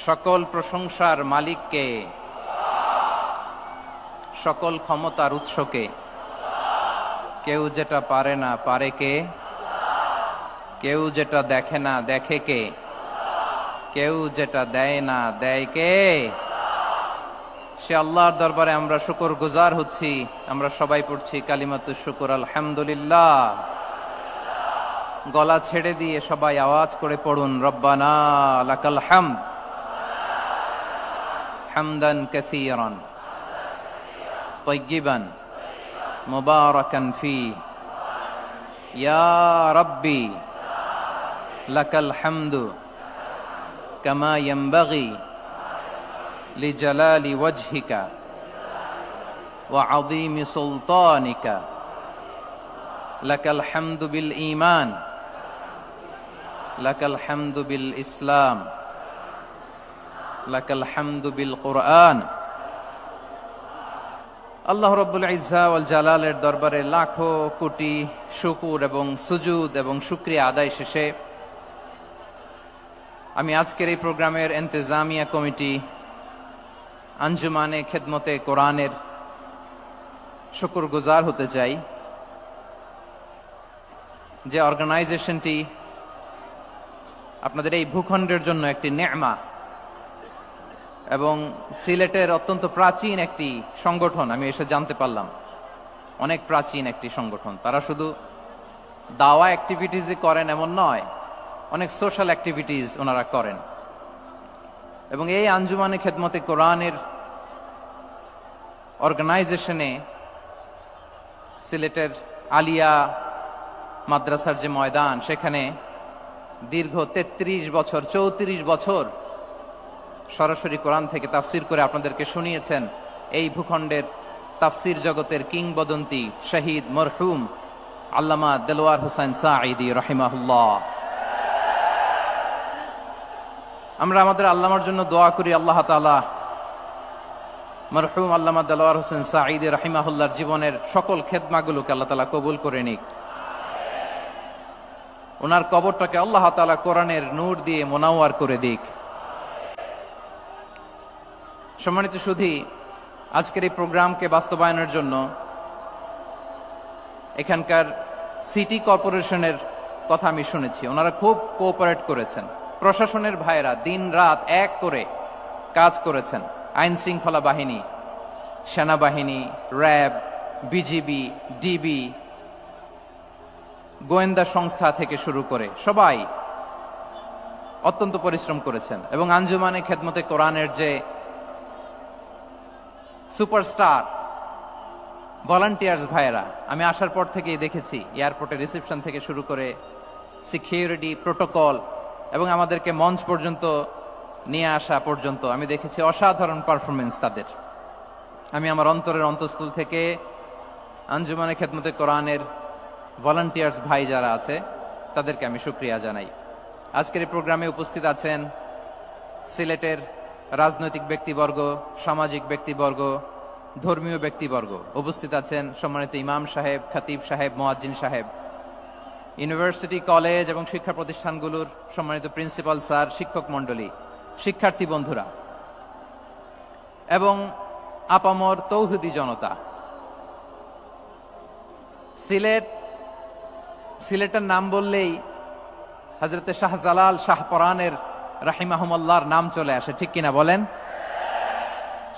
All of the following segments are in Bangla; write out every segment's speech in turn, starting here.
সকল প্রশংসার মালিককে, সকল ক্ষমতার উৎসকে। কেউ যেটা পারে না পারে কে, কেউ যেটা দেখে না দেখে কে, কেউ যেটা দেয় না দেয় কে। সে আল্লাহর দরবারে আমরা শুকর গুজার হচ্ছি। আমরা সবাই পড়ছি কালিমাতুশ শুকর আলহামদুলিল্লাহ। গলা ছেড়ে দিয়ে সবাই আওয়াজ করে পড়ুন, রব্বানা লাকাল হামদ হামদান কাসীরান তাইয়্যিবান মুবারাকান ফি, ইয়া রাব্বি লাকাল হামদু কামা ইয়ানবাগি লিজালালি ওয়াজহিকা ওয়া আযীমি সুলতানিকা। লাকাল হামদু বিল ঈমান, লাকাল হামদু বিল ইসলাম, লাকাল হামদু বিল কুরআন। আল্লাহ রাব্বুল ইজ্জা ওয়াল জালালের দরবারে লাখো কোটি শুকর এবং সুজুদ এবং শুকরিয়া আদায় শেষে আমি আজকের এই প্রোগ্রামের ইন্তেজামিয়া কমিটি আঞ্জুমানে খেদমতে কোরআনের শুকর গুজার হতে চাই, যে অর্গানাইজেশনটি আপনাদের এই ভূখণ্ডের জন্য একটি নেমা এবং সিলেটের অত্যন্ত প্রাচীন একটি সংগঠন। আমি এসে জানতে পারলাম অনেক প্রাচীন একটি সংগঠন। তারা শুধু দাওয়া অ্যাক্টিভিটিসই করেন এমন নয়, অনেক সোশ্যাল অ্যাক্টিভিটিস ওনারা করেন। এবং এই আঞ্জুমানে খেদমতে কোরআনের অর্গানাইজেশনে সিলেটের আলিয়া মাদ্রাসার যে ময়দান, সেখানে দীর্ঘ 33 বছর 34 বছর সরাসরি কোরআন থেকে তাফসির করে আপনাদেরকে শুনিয়েছেন এই ভূখণ্ডের তাফসির জগতের কিংবদন্তি শহীদ মরহুম আল্লামা দেলোয়ার হোসেন সাঈদী রাহিমাহুল্লাহ। আমরা আমাদের আল্লামার জন্য দোয়া করি, আল্লাহ তাআলা মরহুম আল্লামা দেলোয়ার হোসেন সাঈদী রাহিমাহুল্লাহর জীবনের সকল খেদমাগুলোকে আল্লাহ তাআলা কবুল করে নিক। ওনার কবরটাকে আল্লাহ তাআলা কোরআনের নূর দিয়ে মোনাওয়ার করে দিক। সম্মানিত সুধী, আজকের এই প্রোগ্রামকে বাস্তবায়নের জন্য এখানকার সিটি কর্পোরেশনের কথা আমি শুনেছি, ওনারা খুব কোঅপারেট করেছেন। প্রশাসনের ভাইরা দিন রাত এক করে কাজ করেছেন। আইন শৃঙ্খলা বাহিনী, সেনাবাহিনী, র্যাব, বিজিবি, ডিবি, গোয়েন্দা সংস্থা থেকে শুরু করে সবাই অত্যন্ত পরিশ্রম করেছেন। এবং আঞ্জুমানে খেদমতে কোরআনের যে সুপারস্টার ভলান্টিয়ার্স ভাইয়েরা, আমি আসার পর থেকেই দেখেছি এয়ারপোর্টে রিসেপশন থেকে শুরু করে সিকিউরিটি প্রোটোকল এবং আমাদেরকে মঞ্চ পর্যন্ত নিয়ে আসা পর্যন্ত আমি দেখেছি অসাধারণ পারফরমেন্স তাদের। আমি আমার অন্তরের অন্তঃস্থল থেকে আঞ্জুমানে খেদমতে কোরআনের ভলান্টিয়ার্স ভাই যারা আছে তাদেরকে আমি শুকরিয়া জানাই। আজকের এই প্রোগ্রামে উপস্থিত আছেন সিলেটের রাজনৈতিক ব্যক্তিবর্গ, সামাজিক ব্যক্তিবর্গ, ধর্মীয় ব্যক্তিবর্গ। উপস্থিত আছেন সম্মানিত ইমাম সাহেব, খতিব সাহেব, মুয়াজ্জিন সাহেব, ইউনিভার্সিটি, কলেজ এবং শিক্ষা প্রতিষ্ঠানগুলোর সম্মানিত প্রিন্সিপাল স্যার, শিক্ষক মণ্ডলী, শিক্ষার্থী বন্ধুরা এবং আপামর তৌহিদি জনতা। সিলেটের নাম বললেই হযরতে শাহজালাল শাহপরানের রাহিমাহুমুল্লাহর নাম চলে আসে, ঠিক কিনা বলেন?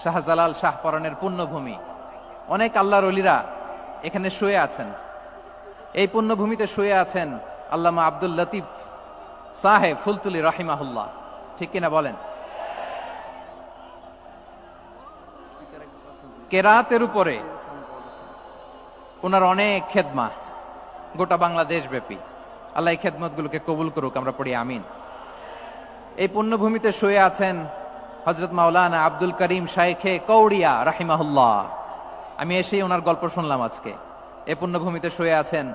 শাহজালাল শাহপরানের পুণ্যভূমি। অনেক আল্লাহর ওলিরা এখানে শুয়ে আছেন। এই পুণ্যভূমিতে শুয়ে আছেন আল্লামা আব্দুল লতিফ সাহেব ফুলতুলি রাহিমাহুল্লাহ, ঠিক কিনা বলেন? কেরাতের উপরে ওনার অনেক খেদমা গোটা বাংলাদেশ ব্যাপী। আল্লাহ এই খেদমতগুলোকে কবুল করুক, আমরা পড়ি আমিন। এই পুণ্যভূমিতে শুয়ে আছেন হযরত মাওলানা আব্দুল করিম শাইখে কৌড়িয়া রাহিমাহুল্লাহ। আমি এসেই ওনার গল্প শুনলাম আজকে। এই পুণ্যভূমিতে শুয়ে আছেন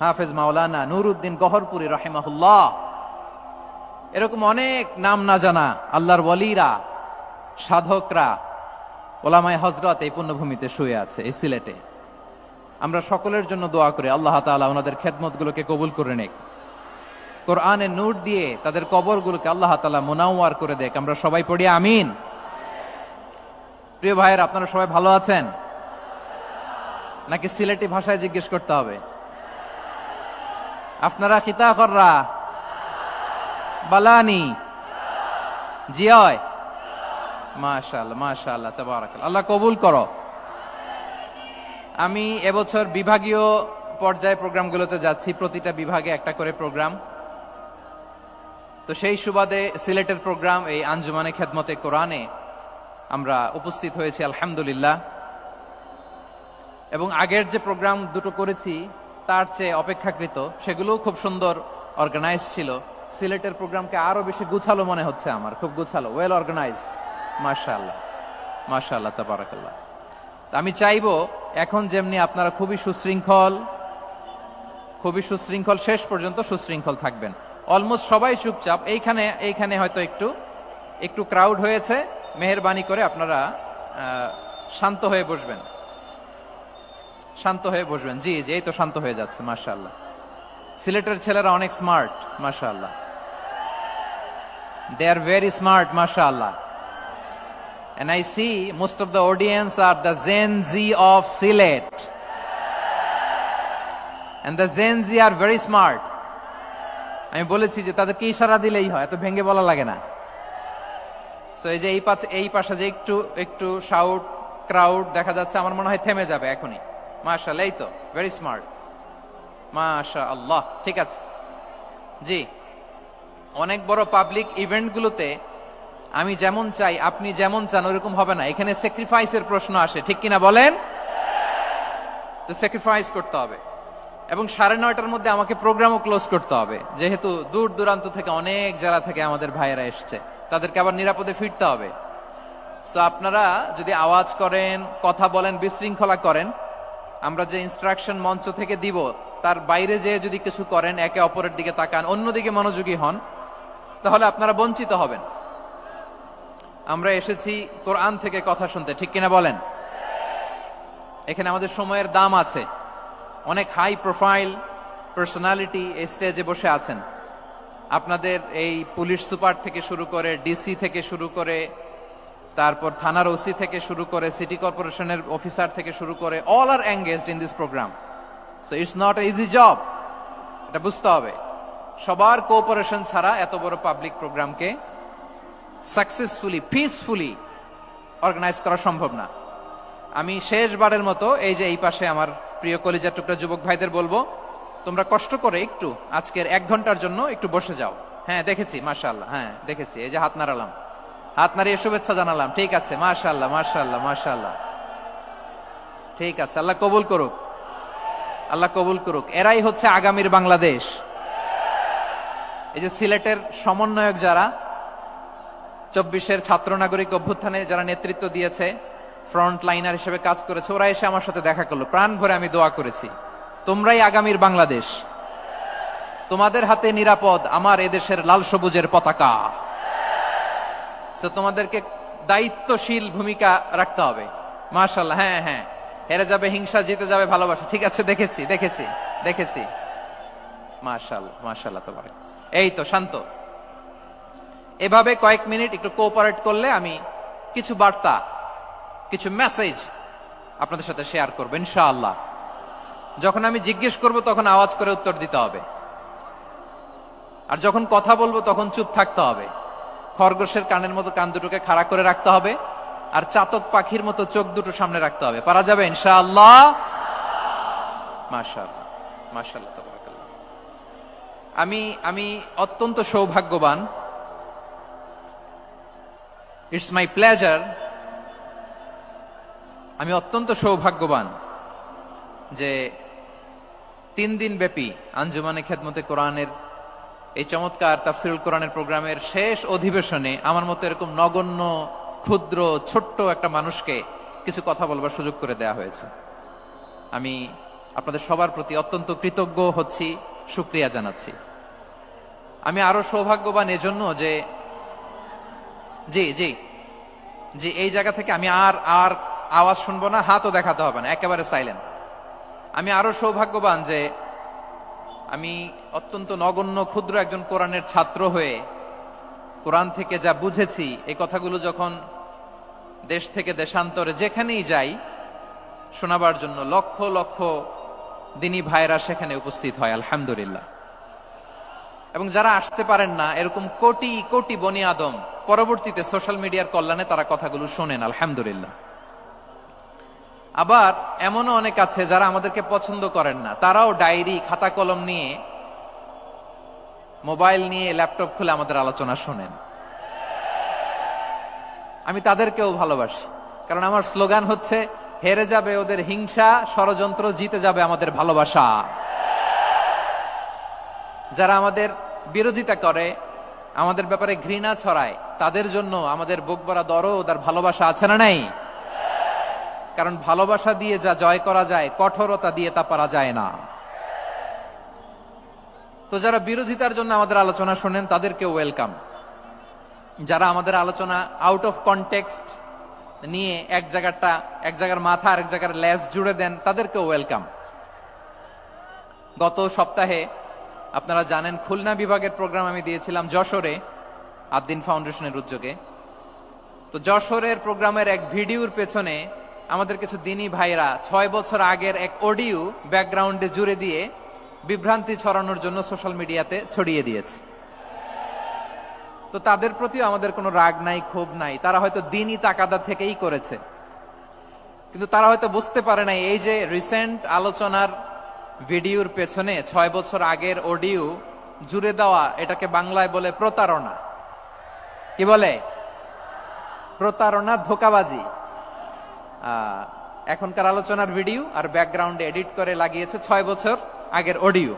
হাফেজ মাওলানা নুরউদ্দিন গহরপুরী রাহিমাহুল্লাহ। এরকম অনেক নাম না জানা আল্লাহর ওয়ালিরা, সাধকরা, ওলামায়ে হযরত এই পুণ্যভূমিতে শুয়ে আছে এই সিলেটে। আমরা সকলের জন্য দোয়া করি আল্লাহ তাআলা ওনাদের খেদমতগুলোকে কবুল করে নেক। কোরআনের নূর দিয়ে তাদের কবরগুলোকে আল্লাহ তাআলা মুনাওয়ার করে দেখ। আমরা সবাই পড়ি আমিন। প্রিয় ভাইয়ের, আপনারা সবাই ভালো আছেন নাকি সিলেটি ভাষায় জিজ্ঞেস করতে হবে? আপনারা কিতা কররা বালানি জিয়? মাশাআল্লাহ মাশাআল্লাহ তাবারাকাল্লাহ, আল্লাহ কবুল করো। আমি এবছর বিভাগীয় পর্যায়ে প্রোগ্রামগুলোতে যাচ্ছি, প্রতিটা বিভাগে একটা করে প্রোগ্রাম। তো সেই সুবাদে সিলেটের প্রোগ্রাম এই আঞ্জুমানে খেদমতে কোরআনে আমরা উপস্থিত হয়েছি আলহামদুলিল্লাহ। এবং আগের যে প্রোগ্রাম দুটো করেছি তার চেয়ে অপেক্ষাকৃত সেগুলোও খুব সুন্দর অর্গানাইজ ছিল। সিলেটের প্রোগ্রামকে আরো বেশি গুছালো মনে হচ্ছে আমার, খুব গুছালো, ওয়েল অর্গানাইজড। মাশাআল্লাহ মাশাআল্লাহ তাবারাকাল্লাহ। আমি চাইবো এখন যেমনি আপনারা খুবই সুশৃঙ্খল শেষ পর্যন্ত সুশৃঙ্খল থাকবেন। অলমোস্ট সবাই চুপচাপ, এইখানে হয়তো একটু ক্রাউড হয়েছে, মেহেরবানি করে আপনারা শান্ত হয়ে বসবেন, শান্ত হয়ে বসবেন। জি জি, এই তো শান্ত হয়ে যাচ্ছে। মাশাআল্লাহ, সিলেটের ছেলেরা অনেক স্মার্ট। মাশাআল্লাহ, they are very smart, mashallah. And I see most of the audience are the Gen Z of Sylhet, and the Gen Z are very smart. আমি বলেছি যে তাদেরকে ইশারা দিলেই হয়, এত ভেঙে বলা লাগে না। সো এই যে এই পাশে যে একটু শাউট ক্রাউড দেখা যাচ্ছে, আমার মনে হয় থেমে যাবে এখনই। মাশাআল্লাহ, এই তো ভেরি স্মার্ট। মাশাআল্লাহ, ঠিক আছে। জি, অনেক বড় পাবলিক ইভেন্টগুলোতে আমি যেমন চাই আপনি যেমন চান ওরকম হবে না, এখানে স্যাক্রিফাইসের প্রশ্ন আসে, ঠিক কিনা বলেন? তো স্যাক্রিফাইস করতে হবে। এবং 9:30টার মধ্যে আমাকে প্রোগ্রামও ক্লোজ করতে হবে, যেহেতু দূর দূরান্ত থেকে অনেক জেলা থেকে আমাদের ভাইয়েরা এসছে, তাদেরকে আবার নিরাপদে ফিরতে হবে। সো আপনারা যদি আওয়াজ করেন, কথা বলেন, বিশৃঙ্খলা করেন, আমরা যে ইনস্ট্রাকশন মঞ্চ থেকে দিব তার বাইরে যেয়ে যদি কিছু করেন, একে অপরের দিকে তাকান, অন্যদিকে মনোযোগী হন, তাহলে আপনারা বঞ্চিত হবেন। আমরা এসেছি কোরআন থেকে কথা শুনতে, ঠিক কিনা বলেন? এখানে আমাদের সময়ের দাম আছে। অনেক হাই প্রোফাইল পার্সোনালিটি এই স্টেজে বসে আছেন। আপনাদের এই পুলিশ সুপার থেকে শুরু করে, ডিসি থেকে শুরু করে, তারপর থানার ওসি থেকে শুরু করে, সিটি কর্পোরেশনের অফিসার থেকে শুরু করে, all are engaged in this program. So it's not easy job, এটা বুঝতে হবে। সবার কোঅপারেশন ছাড়া এত বড় পাবলিক প্রোগ্রামকে সাকসেসফুলি পিসফুলি অর্গানাইজ করা সম্ভব না। আমি শেষবারের মতো এই যে এই পাশে আমার প্রিয় কলিজার টুকরা যুবক ভাইদের বলবো, তোমরা কষ্ট করে একটু আজকের 1 ঘন্টার জন্য একটু বসে যাও। হ্যাঁ দেখেছি, মাশাআল্লাহ, হ্যাঁ দেখেছি, এই যে হাত নাড়ালাম, হাত নাড়িয়ে শুভেচ্ছা জানালাম, ঠিক আছে, মাশাআল্লাহ মাশাআল্লাহ মাশাআল্লাহ, ঠিক আছে। আল্লাহ কবুল করুক, আল্লাহ কবুল করুক। এরাই হচ্ছে আগামীর বাংলাদেশ। এই যে সিলেটের সমন্বয়ক যারা 24-এর ছাত্র নাগরিক অভ্যুত্থানে যারা নেতৃত্ব দিয়েছে, ফ্রন্ট লাইনার হিসেবে কাজ করেছে, ওরা এসে আমার সাথে দেখা করলো, প্রাণ ভরে আমি দোয়া করেছি, তোমরাই আগামীর বাংলাদেশ, তোমাদের হাতে নিরাপদ আমার এদেশের লাল সবুজের পতাকা। তোমাদেরকে দায়িত্বশীল ভূমিকা রাখতে হবে। মাশাআল্লাহ, হ্যাঁ হ্যাঁ, হেরে যাবে হিংসা, জিতে যাবে ভালোবাসা, ঠিক আছে, দেখেছি দেখেছি দেখেছি, মাশাআল্লাহ মাশাআল্লাহ। তোমার এই তো শান্ত, এভাবে কয়েক মিনিট একটু কোঅপারেট করলে আমি কিছু বার্তা, কিছু মেসেজ আপনাদের সাথে শেয়ার করবো ইনশাআল্লাহ। যখন আমি জিজ্ঞেস করব তখন আওয়াজ করে উত্তর দিতে হবে, আর যখন কথা বলবো তখন চুপ থাকতে হবে। খরগোশের কানের মতো কান দুটোকে খাড়া করে রাখতে হবে, আর চাতক পাখির মতো চোখ দুটো সামনে রাখতে হবে। পারা যাবে ইনশাআল্লাহ? মাশাআল্লাহ মাশাআল্লাহ তাবারাকাল্লাহ। আমি অত্যন্ত সৌভাগ্যবান, ইটস মাই প্লেজার, আমি অত্যন্ত সৌভাগ্যবান যে 3 দিন ব্যাপী আঞ্জুমানে খেদমতে কোরআনের এই চমৎকার তাফসীরুল কোরআনের প্রোগ্রামের শেষ অধিবেশনে আমার মতো এরকম নগণ্য, ক্ষুদ্র, ছোট্ট একটা মানুষকে কিছু কথা বলবার সুযোগ করে দেয়া হয়েছে। আমি আপনাদের সবার প্রতি অত্যন্ত কৃতজ্ঞ হচ্ছি, শুকরিয়া জানাচ্ছি। আমি আরো সৌভাগ্যবান এজন্য যে জি জি জি এই জায়গা থেকে আমি আর আওয়াজ শুনবো না, হাতও দেখাতে হবে না, একেবারে সাইলেন্ট। আমি আরো সৌভাগ্যবান যে আমি অত্যন্ত নগণ্য ক্ষুদ্র একজন কোরআনের ছাত্র হয়ে কোরআন থেকে যা বুঝেছি, এই কথাগুলো যখন দেশ থেকে দেশান্তরে যেখানেই যাই শোনাবার জন্য লক্ষ লক্ষ দিনী ভাইরা সেখানে উপস্থিত হয় আলহামদুলিল্লাহ। এবং যারা আসতে পারেন না, এরকম কোটি কোটি বনি আদম পরবর্তীতে সোশ্যাল মিডিয়ার কল্যাণে তারা কথাগুলো শোনেন আলহামদুলিল্লাহ। আবার এমনও অনেক আছে যারা আমাদেরকে পছন্দ করেন না, তারাও ডায়েরি খাতা কলম নিয়ে, মোবাইল নিয়ে, ল্যাপটপ খুলে আমাদের আলোচনা শোনেন। আমি তাদেরকেও ভালোবাসি, কারণ আমার স্লোগান হচ্ছে হেরে যাবে ওদের হিংসা, ষড়যন্ত্র, জিতে যাবে আমাদের ভালোবাসা। যারা আমাদের বিরোধিতা করে, আমাদের ব্যাপারে ঘৃণা ছড়ায়, তাদের জন্য আমাদের বুক ভরা দরদ আর ভালোবাসা আছে না নাই? কারণ ভালোবাসা দিয়ে যা জয় করা যায়, কঠোরতা দিয়ে তা পারা যায় না। তো যারা বিরোধিতার জন্য আমাদের আলোচনা শোনেন তাদেরকে ওয়েলকাম। যারা আমাদের আলোচনা আউট অফ কনটেক্সট নিয়ে এক জায়গার মাথা আর এক জায়গার লেজ জুড়ে দেন, তাদেরকে ওয়েলকাম। গত সপ্তাহে আপনারা জানেন খুলনা বিভাগের প্রোগ্রাম আমি দিয়েছিলাম যশোরে, আদ্দিন ফাউন্ডেশনের উদ্যোগে। তো যশোরের প্রোগ্রামের এক ভিডিওর পেছনে আমাদের কিছু দিনী ভাইরা 6 বছর আগের এক অডিও ব্যাকগ্রাউন্ডে জুড়ে দিয়ে বিভ্রান্তি ছড়ানোর জন্য সোশ্যাল মিডিয়াতে ছড়িয়ে দিয়েছে। তো তাদের প্রতিও আমাদের কোনো রাগ নাই, ক্ষোভ নাই। তারা হয়তো দিনই তাকাদা থেকেই করেছে, কিন্তু তারা হয়তো বুঝতে পারে নাই এই যে রিসেন্ট আলোচনার ভিডিওর পেছনে 6 বছর আগের অডিও জুড়ে দেওয়া, এটাকে বাংলায় বলে প্রতারণা। কি বলে? প্রতারণা, ধোঁকাবাজি। এখনকার আলোচনার ভিডিও আর ব্যাকগ্রাউন্ডে এডিট করে লাগিয়েছে 6 বছর আগের অডিও।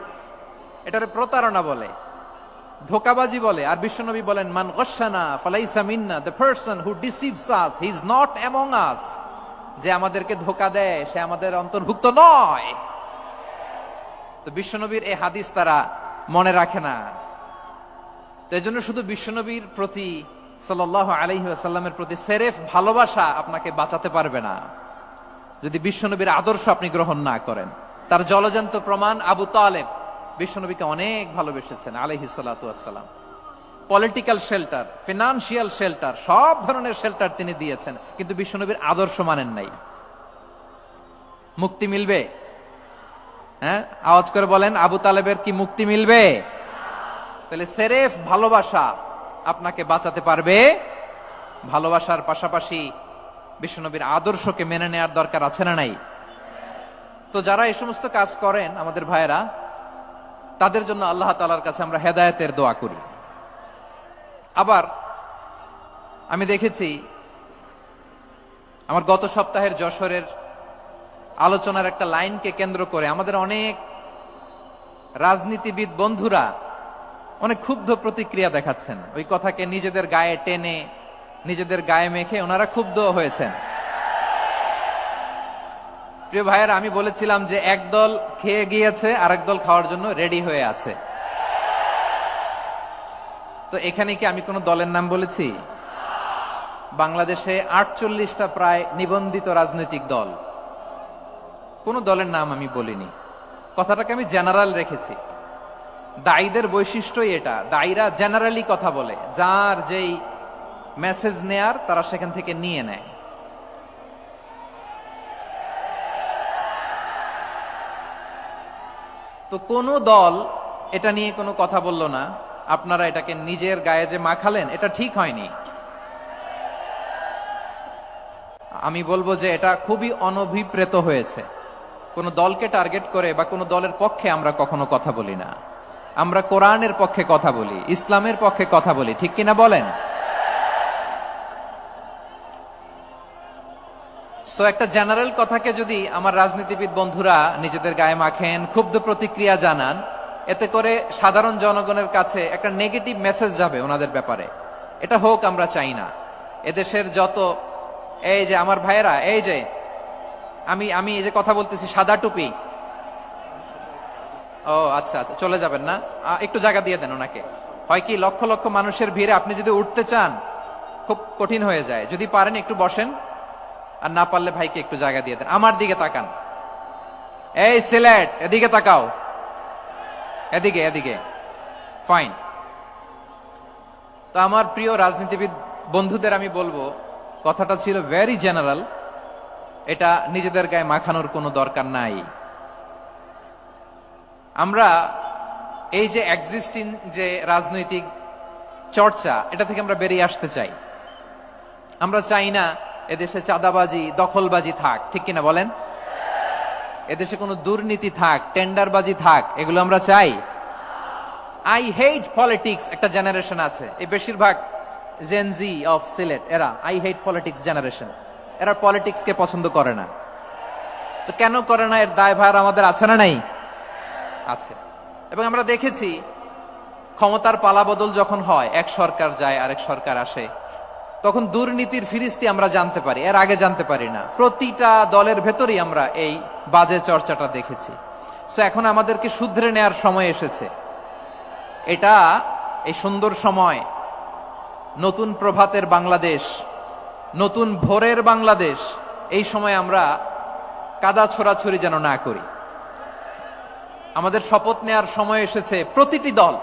এটারে প্রতারণা বলে, ধোঁকাবাজি বলে। আর বিশ্বনবী বলেন, মান গশানা ফালাইসা মিন্না, the person who deceives us he is not among us. যে আমাদেরকে ধোঁকা দেয় সে আমাদের অন্তর্ভুক্ত নয়। তো বিশ্বনবীর এই হাদিস তারা মনে রাখে না। তো এই জন্য শুধু বিশ্বনবীর প্রতি সাল্লাল্লাহু আলাইহি ওয়াসাল্লামের প্রতি সেরেফ ভালোবাসা আপনাকে বাঁচাতে পারবে না যদি বিশ্বনবীর আদর্শ আপনি গ্রহণ না করেন। তার জলজান্ত প্রমাণ আবু তালেব বিশ্বনবীকে অনেক ভালোবেসেছেন আলাইহিস সালাতু ওয়াসসালাম। পলিটিক্যাল শেল্টার, ফিনান্সিয়াল শেল্টার, সব ধরনের শেল্টার তিনি দিয়েছেন, কিন্তু বিশ্বনবীর আদর্শ মানেন নাই। মুক্তি মিলবে? হ্যাঁ, আওয়াজ করে বলেন, আবু তালেবের কি মুক্তি মিলবে? তাহলে সেরেফ ভালোবাসা আপনাকে বাঁচাতে পারবে। ভালোবাসার পাশাপাশি বিশ্বনবীর আদর্শকে মেনে নেওয়ার দরকার আছে না নাই? তো যারা এই সমস্ত কাজ করেন আমাদের ভাইয়েরা, তাদের জন্য আল্লাহ তাআলার কাছে আমরা হেদায়েতের দোয়া করি। আবার আমি দেখেছি আমার গত সপ্তাহের যশোরের আলোচনার একটা লাইনকে কেন্দ্র করে আমাদের অনেক রাজনীতিবিদ বন্ধুরা অনেক ক্ষুব্ধ প্রতিক্রিয়া দেখাচ্ছেন। ওই কথাকে নিজেদের গায়ে টেনে, নিজেদের গায়ে মেখে ওনারা ক্ষুব্ধ হয়েছেন। প্রিয় ভাইয়েরা, আমি বলেছিলাম যে একদল খেয়ে গিয়েছে, আরেক দল খাওয়ার জন্য রেডি হয়ে আছে। তো এখানে কি আমি কোন দলের নাম বলেছি? বাংলাদেশে 48টা প্রায় নিবন্ধিত রাজনৈতিক দল, কোন দলের নাম আমি বলিনি। কথাটাকে আমি জেনারেল রেখেছি। দায়ীদের বৈশিষ্ট্যই এটা, দায়ীরা জেনারেলি কথা বলে, যার যেই মেসেজ নেয়ার তারা সেখান থেকে নিয়ে নেয়। তো কোন দল এটা নিয়ে কোনো কথা বলল না। আপনারা এটাকে নিজের গায়ে যে মাখালেন, এটা ঠিক হয়নি। আমি বলবো যে এটা খুবই অনভিপ্রেত হয়েছে। কোন দলকে টার্গেট করে বা কোন দলের পক্ষে আমরা কখনো কথা বলি না। আমরা কোরআনের পক্ষে কথা বলি, ইসলামের পক্ষে কথা বলি, ঠিক কিনা বলেন? সো একটা জেনারেল কথাকে যদি আমার রাজনীতিবিদ বন্ধুরা নিজেদের গায়ে মাখেন, ক্ষুব্ধ প্রতিক্রিয়া জানান, এতে করে সাধারণ জনগণের কাছে একটা নেগেটিভ মেসেজ যাবে ওনাদের ব্যাপারে। এটা হোক আমরা চাই না। এদেশের যত এই যে আমার ভাইয়েরা, এই যে আমি এই যে কথা বলতেছি, সাদা টুপি, ও আচ্ছা আচ্ছা, চলে যাবেন না, একটু জায়গা দিয়ে দেন ওনাকে। হয় কি, লক্ষ লক্ষ মানুষের ভিড়ে আপনি যদি উঠতে চান খুব কঠিন হয়ে যায়। যদি পারেন একটু বসেন, আর না পারলে ভাইকে একটু জায়গা দিয়ে দেন। আমার দিকে তাকান, এই সিলেট, এদিকে তাকাও। এদিকে এদিকে, ফাইন। তো আমার প্রিয় রাজনীতিবিদ বন্ধুদের আমি বলবো, কথাটা ছিল ভেরি জেনারেল, এটা নিজেদের গায়ে মাখানোর কোনো দরকার নাই। আমরা এই যে এক্সিস্টিং যে রাজনৈতিক চর্চা, এটা থেকে আমরা বেরিয়ে আসতে চাই। আমরা চাই না এদেশে চাঁদাবাজি, দখলবাজি থাক, ঠিক কিনা বলেন? এদেশে কোনো দুর্নীতি থাক, টেন্ডারবাজি থাক, এগুলো আমরা চাই। আই হেট পলিটিক্স একটা জেনারেশন আছে, এই বেশিরভাগ জেনজি অফ সিলেট, এরা আই হেট পলিটিক্স জেনারেশন, এরা পলিটিক্সকে পছন্দ করে না। তো কেন করে না, এর দায়ভার আমাদের আছে না নাই? আছে। এবং আমরা দেখেছি ক্ষমতার পালাবদল যখন হয়, এক সরকার যায় আরেক সরকার আসে, তখন দুর্নীতির ফিরিস্তি আমরা জানতে পারি, এর আগে জানতে পারি না। প্রতিটা দলের ভেতরেই আমরা এই বাজে চর্চাটা দেখেছি। সো এখন আমাদেরকে শুধরে নেয়ার সময় এসেছে। এটা এই সুন্দর সময়, নতুন প্রভাতের বাংলাদেশ, নতুন ভোরের বাংলাদেশ, এই সময় আমরা কাদা ছোড়াছুরি যেন না করি। আমাদের শপথ নেয়ার সময় এসেছে। প্রতিটি দল,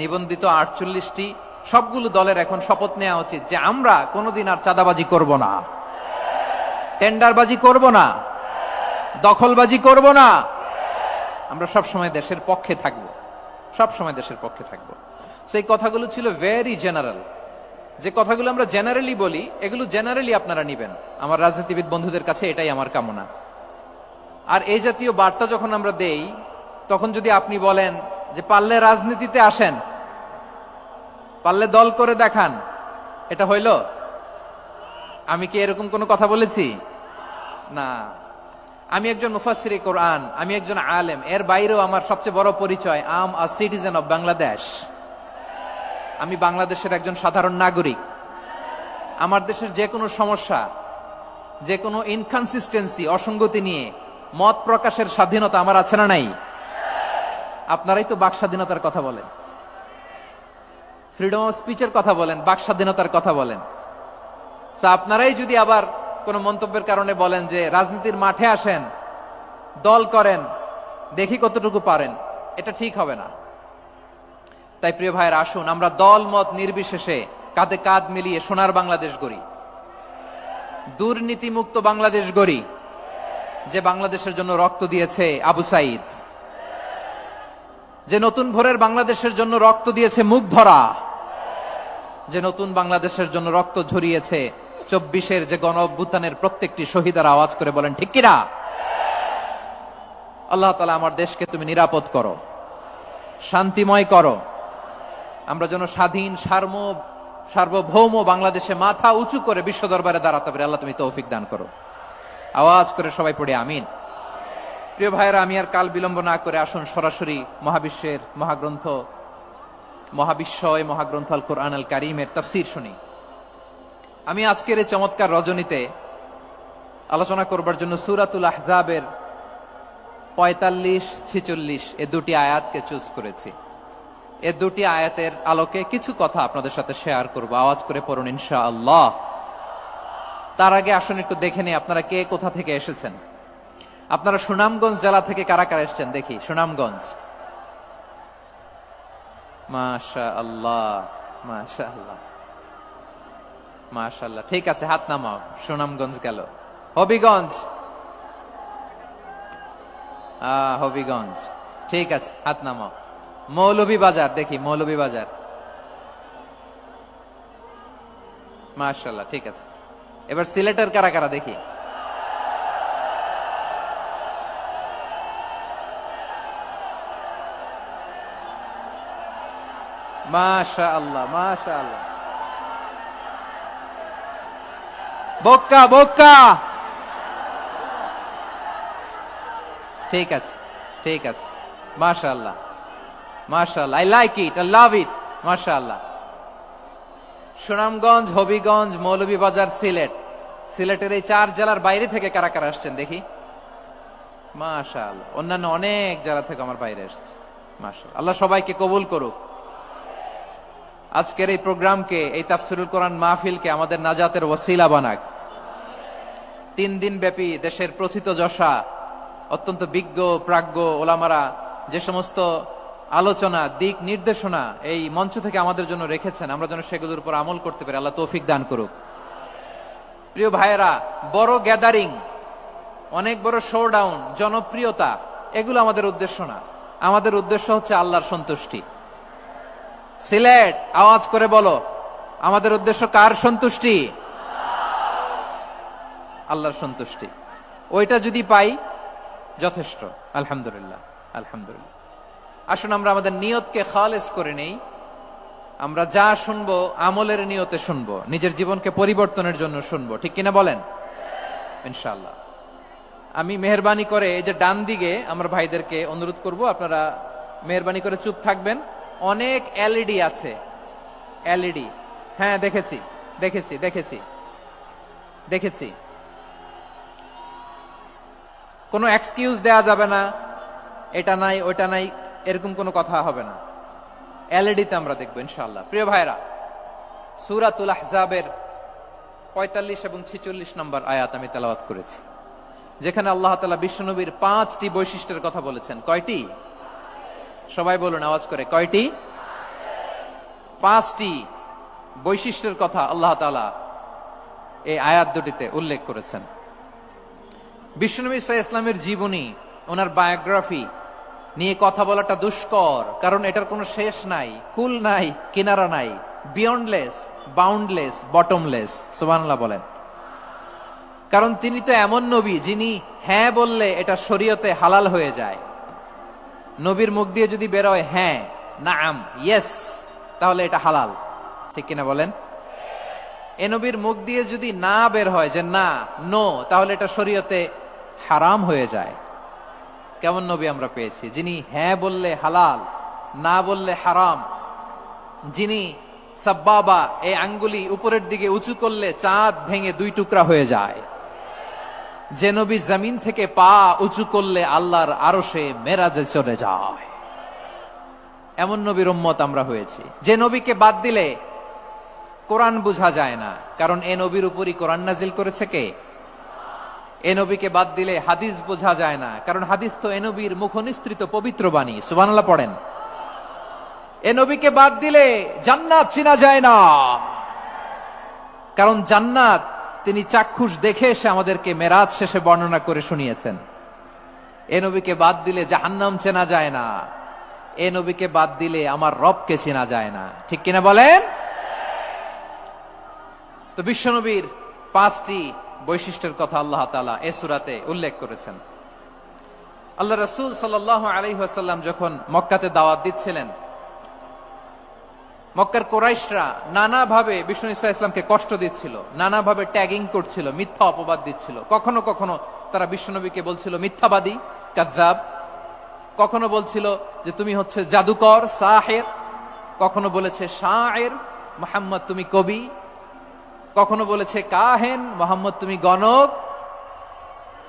নিবন্ধিত 48টি, সবগুলো দলের এখন শপথ নেওয়া উচিত যে আমরা কোনোদিন আর চাঁদাবাজি করব না, টেন্ডারবাজি করব না, দখলবাজি করব না। আমরা সব সময় দেশের পক্ষে থাকব, সব সময় দেশের পক্ষে থাকব। সেই কথাগুলো ছিল ভেরি জেনারেল। যে কথাগুলো আমরা জেনারেলি বলি, এগুলো জেনারেলি আপনারা নিবেন। আমার রাজনীতিবিদ বন্ধুদের কাছে এটাই আমার কামনা। আর এই জাতীয় বার্তা যখন আমরা দেই, তখন যদি আপনি বলেন যে পারলে রাজনীতিতে আসেন, পারলে দল করে দেখান, এটা হইল? আমি কি এরকম কোনো কথা বলেছি? না। আমি একজন মুফাসসিরে কোরআন, আমি একজন আলেম, এর বাইরেও আমার সবচেয়ে বড় পরিচয় আম আ সিটিজেন অফ বাংলাদেশ। আমি বাংলাদেশের একজন সাধারণ নাগরিক। আমার দেশের যে কোনো সমস্যা, যে কোনো ইনকনসিস্টেন্সি, অসঙ্গতি নিয়ে মত প্রকাশের স্বাধীনতা আমার আছে না নাই? আপনারাই তো বাক স্বাধীনতার কথা বলেন, ফ্রিডম অফ স্পিচের কথা বলেন, বাক স্বাধীনতার কথা বলেন। আপনারাই যদি আবার কোন মন্তব্যের কারণে বলেন যে রাজনীতির মাঠে আসেন, দল করেন, দেখি কতটুকু পারেন, এটা ঠিক হবে না। তাই প্রিয় ভাইয়ের, আসুন আমরা দল মত নির্বিশেষে কাঁধে কাঁধ মিলিয়ে সোনার বাংলাদেশ গড়ি, দুর্নীতিমুক্ত বাংলাদেশ গড়ি, যে বাংলাদেশের জন্য রক্ত দিয়েছে আবু সাইদ, যে নতুন ভোরের বাংলাদেশের জন্য রক্ত দিয়েছে মুগ্ধরা, যে নতুন বাংলাদেশের জন্য রক্ত ঝরিয়েছে 24-এর যে গণ অভ্যুত্থানের প্রত্যেকটি শহীদের। আওয়াজ করে বলেন ঠিক কিনা? আল্লাহ তাআলা আমার দেশকে তুমি নিরাপদ করো, শান্তিময় করো। আমরা যেন স্বাধীন সার্বভৌম বাংলাদেশে মাথা উঁচু করে বিশ্ব দরবারে দাঁড়াতে পারি। আল্লাহ তুমি তৌফিক দান করো। আওয়াজ করে সবাই পড়ে আমিন। প্রিয় ভাইয়েরা, আমি আর কাল বিলম্ব না করে আসুন সরাসরি মহাবিশ্বের মহাগ্রন্থ, মহাগ্রন্থ আল কোরআন আল কারীমের তাফসীর শুনি। আমি আজকের এই চমৎকার রজনীতে আলোচনা করবার জন্য সূরাতুল আহজাবের 45-46 এই দুটি আয়াতকে চুজ করেছি। এই দুটি আয়াতের আলোকে কিছু কথা আপনাদের সাথে শেয়ার করব। আওয়াজ করে পড়ুন ইনশাআল্লাহ। তার আগে আসুন একটু দেখে নিই আপনারা কে কোথা থেকে এসেছেন। আপনারা সুনামগঞ্জ জেলা থেকে কারা কারা এসেছেন দেখি। সুনামগঞ্জ, মাশাআল্লাহ মাশাআল্লাহ মাশাআল্লাহ, ঠিক আছে, হাত নামাও। সুনামগঞ্জ গেল। হবিগঞ্জ, হবিগঞ্জ, ঠিক আছে, হাত নামাও। মৌলভীবাজার দেখি, মৌলভীবাজার, মাশাআল্লাহ, ঠিক আছে। এবার সিলেটের কারা কারা দেখি। মাশাআল্লাহ মাশাআল্লাহ। বক্কা বক্কা, ঠিক আছে ঠিক আছে, মাশাআল্লাহ মাশাআল্লাহ, I like it, I love it, মাশাআল্লাহ। সুনামগঞ্জ, হবিগঞ্জ, মৌলভীবাজার, সিলেট। সিলেটের এই 4 জেলার বাইরে থেকে কারা কারা আসছেন দেখি। মাশাআল্লাহ, অন্যান্য অনেক জেলা থেকে আমার বাইরে এসেছে। মাশাআল্লাহ, আল্লাহ সবাইকে কবুল করুক। আজকের এই প্রোগ্রামকে, এই তাফসীরুল কোরআন মাহফিলকে আমাদের নাজাতের ওসিলা বানাক। 3 দিন ব্যাপী দেশের প্রথিতযশা অত্যন্ত বিজ্ঞ প্রাজ্ঞ ওলামারা যে সমস্ত আলোচনা, দিক নির্দেশনা এই মঞ্চ থেকে আমাদের জন্য রেখেছেন, আমরা যেন সেগুলোর উপর আমল করতে পারি। আল্লাহ তৌফিক দান করুক। প্রিয় ভাইয়েরা, বড় গ্যাদারিং, অনেক বড় শোডাউন, জনপ্রিয়তা, এগুলো আমাদের উদ্দেশ্য না। আমাদের উদ্দেশ্য হচ্ছে আল্লাহর সন্তুষ্টি। সিলেট, আওয়াজ করে বলো, আমাদের উদ্দেশ্য কার সন্তুষ্টি? আল্লাহর সন্তুষ্টি। ওইটা যদি পাই যথেষ্ট। আলহামদুলিল্লাহ, আলহামদুলিল্লাহ। আসুন আমরা আমাদের নিয়তকে খালেস করে নেই। আমরা যা শুনবো আমলের নিয়তে শুনবো, নিজের জীবনকে পরিবর্তনের জন্য শুনবো, ঠিক কিনা বলেন? ইনশাআল্লাহ। আমি মেহরবানি করে এই যে ডান দিকে আমরা ভাইদেরকে অনুরোধ করব, আপনারা মেহরবানি করে চুপ থাকবেন। অনেক এলইডি আছে, এলইডি। হ্যাঁ, দেখেছি দেখেছি দেখেছি দেখেছি। কোনো এক্সকিউজ দেয়া যাবে না, এটা নাই ওটা নাই, এরকম কোনো কথা হবে না। এলইডিতে আমরা দেখবো ইনশাআল্লাহ। প্রিয় ভাইরা, সূরাতুল আহজাবের 45 এবং 46 নম্বর আয়াত আমি তেলাওয়াত করেছি, যেখানে আল্লাহ তাআলা বিশ্বনবীর 5টি বৈশিষ্ট্যের কথা বলেছেন। কয়টি? সবাই বলুন আওয়াজ করে, কয়টি? 5টি বৈশিষ্ট্যের কথা আল্লাহ তাআলা এই আয়াত দুটিতে উল্লেখ করেছেন। বিশ্বনবী সাল্লাল্লাহু আলাইহি ইসলামের জীবনী, ওনার বায়োগ্রাফি নিয়ে কথা বলাটা দুষ্কর, কারণ এটার কোনো শেষ নাই, কুল নাই, কিনারা নাই, বিয়ন্ডলেস, বাউন্ডলেস, বটমলেস। সুবহানাল্লাহ বলেন। কারণ তিনি তো এমন নবী যিনি হ্যাঁ বললে এটা শরীয়তে হালাল হয়ে যায়। নবীর মুখ দিয়ে যদি বেরোয় হ্যাঁ, নাম, ইয়েস, তাহলে এটা হালাল, ঠিক কিনা বলেন? এ নবীর মুখ দিয়ে যদি না বের হয় যে না, নো, তাহলে এটা শরীয়তে হারাম হয়ে যায়। কেমন নবী আমরা পেয়েছি, যিনি হ্যাঁ বললে হালাল, না বললে হারাম, যিনি সাব্বাবা, এই আঙ্গুলি উপরের দিকে উঁচু করলে চাঁদ ভেঙে 2 টুকরা হয়ে যায়, যে নবী জমিন থেকে পা উঁচু করলে আল্লাহর আরশে মেরাজে চলে যায়, এমন নবীর উম্মত আমরা হয়েছি। যে নবীকে বাদ দিলে কোরআন বোঝা যায় না, কারণ এ নবীর উপরই কোরআন নাজিল করেছে কে? এ নবীকে বাদ দিলে হাদিস বোঝা যায় না, কারণ হাদিস তো এ নবীর মুখনিসৃত পবিত্র বাণী। সুবহানাল্লাহ পড়েন। এ নবীকে বাদ দিলে জান্নাত চিনা যায় না, কারণ জান্নাত তিনি চাক্ষুষ দেখে এসে আমাদেরকে মেরাজ শেষে বর্ণনা করে শুনিয়েছেন। এ নবীকে বাদ দিলে জাহান্নাম চেনা যায় না, এ নবীকে বাদ দিলে আমার রবকে চেনা যায় না, ঠিক কিনা বলেন? তো বিশ্বনবীর 5টি বৈশিষ্ট্যের কথা আল্লাহ তাআলা এই সূরাতে উল্লেখ করেছেন। আল্লাহ রাসূল সাল্লাল্লাহু আলাইহি ওয়াসাল্লাম যখন মক্কাতে দাওয়াত দিচ্ছিলেন, মক্কার কুরাইশরা নানাভাবে বিষ্ণু ইসা ইসলামকে কষ্ট দিচ্ছিল, নানাভাবে ট্যাগিং করছিল, মিথ্যা অপবাদ দিচ্ছিল। কখনো কখনো তারা বিশ্বনবীকে বলছিল মিথ্যাবাদী, কাযযাব। কখনো বলছিল যে তুমি হচ্ছে জাদুকর, সাহির। কখনো বলেছে শায়ের, মুহাম্মদ তুমি কবি। কখনো বলেছে কাহেন, মুহাম্মদ তুমি গণক।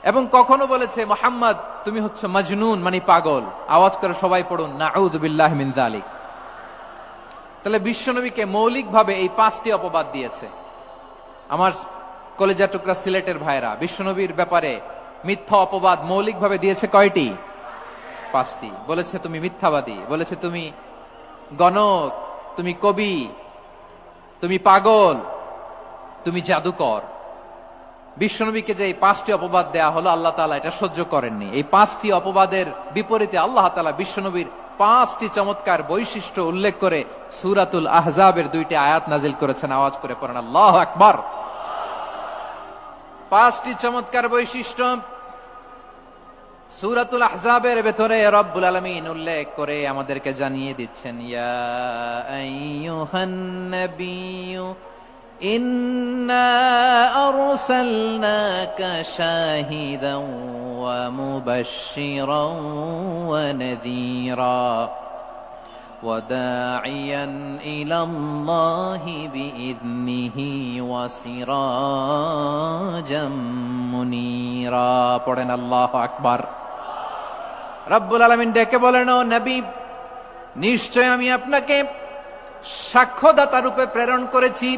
এবং কখনো বলেছে মুহাম্মদ তুমি হচ্ছে মজনুন, মানে পাগল। আওয়াজ করে সবাই পড়ুন, নাউযু বিল্লাহি মিন যালিক। তাহলে বিশ্বনবীকে মৌলিকভাবে এই 5টি অপবাদ দিয়েছে। আমার কলেজা টুকরা সিলেটের ভাইরা, বিশ্বনবীর ব্যাপারে মিথ্যা অপবাদ মৌলিকভাবে দিয়েছে কয়টি? 5টি। বলেছে তুমি মিথ্যাবাদী, বলেছে তুমি গণক, তুমি কবি, তুমি পাগল, তুমি জাদুকর। বিশ্বনবীকে যে এই 5টি অপবাদ দেয়া হলো, আল্লাহ তাআলা এটা সহ্য করেননি। এই 5টি অপবাদের বিপরীতে আল্লাহ তাআলা বিশ্বনবীর 5টি চমৎকার বৈশিষ্ট্য উল্লেখ করে সূরাতুল আহজাবের 2টি আয়াত নাজিল করেছেন। আওয়াজ করে পড়েন আল্লাহু আকবার। 5টি চমৎকার বৈশিষ্ট্য সূরাতুল আহজাবের ভেতরে রব্বুল আলামিন উল্লেখ করে আমাদেরকে জানিয়ে দিচ্ছেন, ইয়া আইয়ুহান নাবিয়্যু ইন্না আরসালনাকা শাহিদান ওয়া মুবাশশিরান ওয়া নাযীরা ওয়া দাঈয়ান ইলাল্লাহি বিইذনিহি ওয়া সিরাজাম মুনীরা। পড়েন আল্লাহু আকবার। রব্বুল আলামিন ডেকে বলেন, ও নবী, নিশ্চয় আমি আপনাকে সাক্ষ্যদাতা রূপে প্রেরণ করেছি,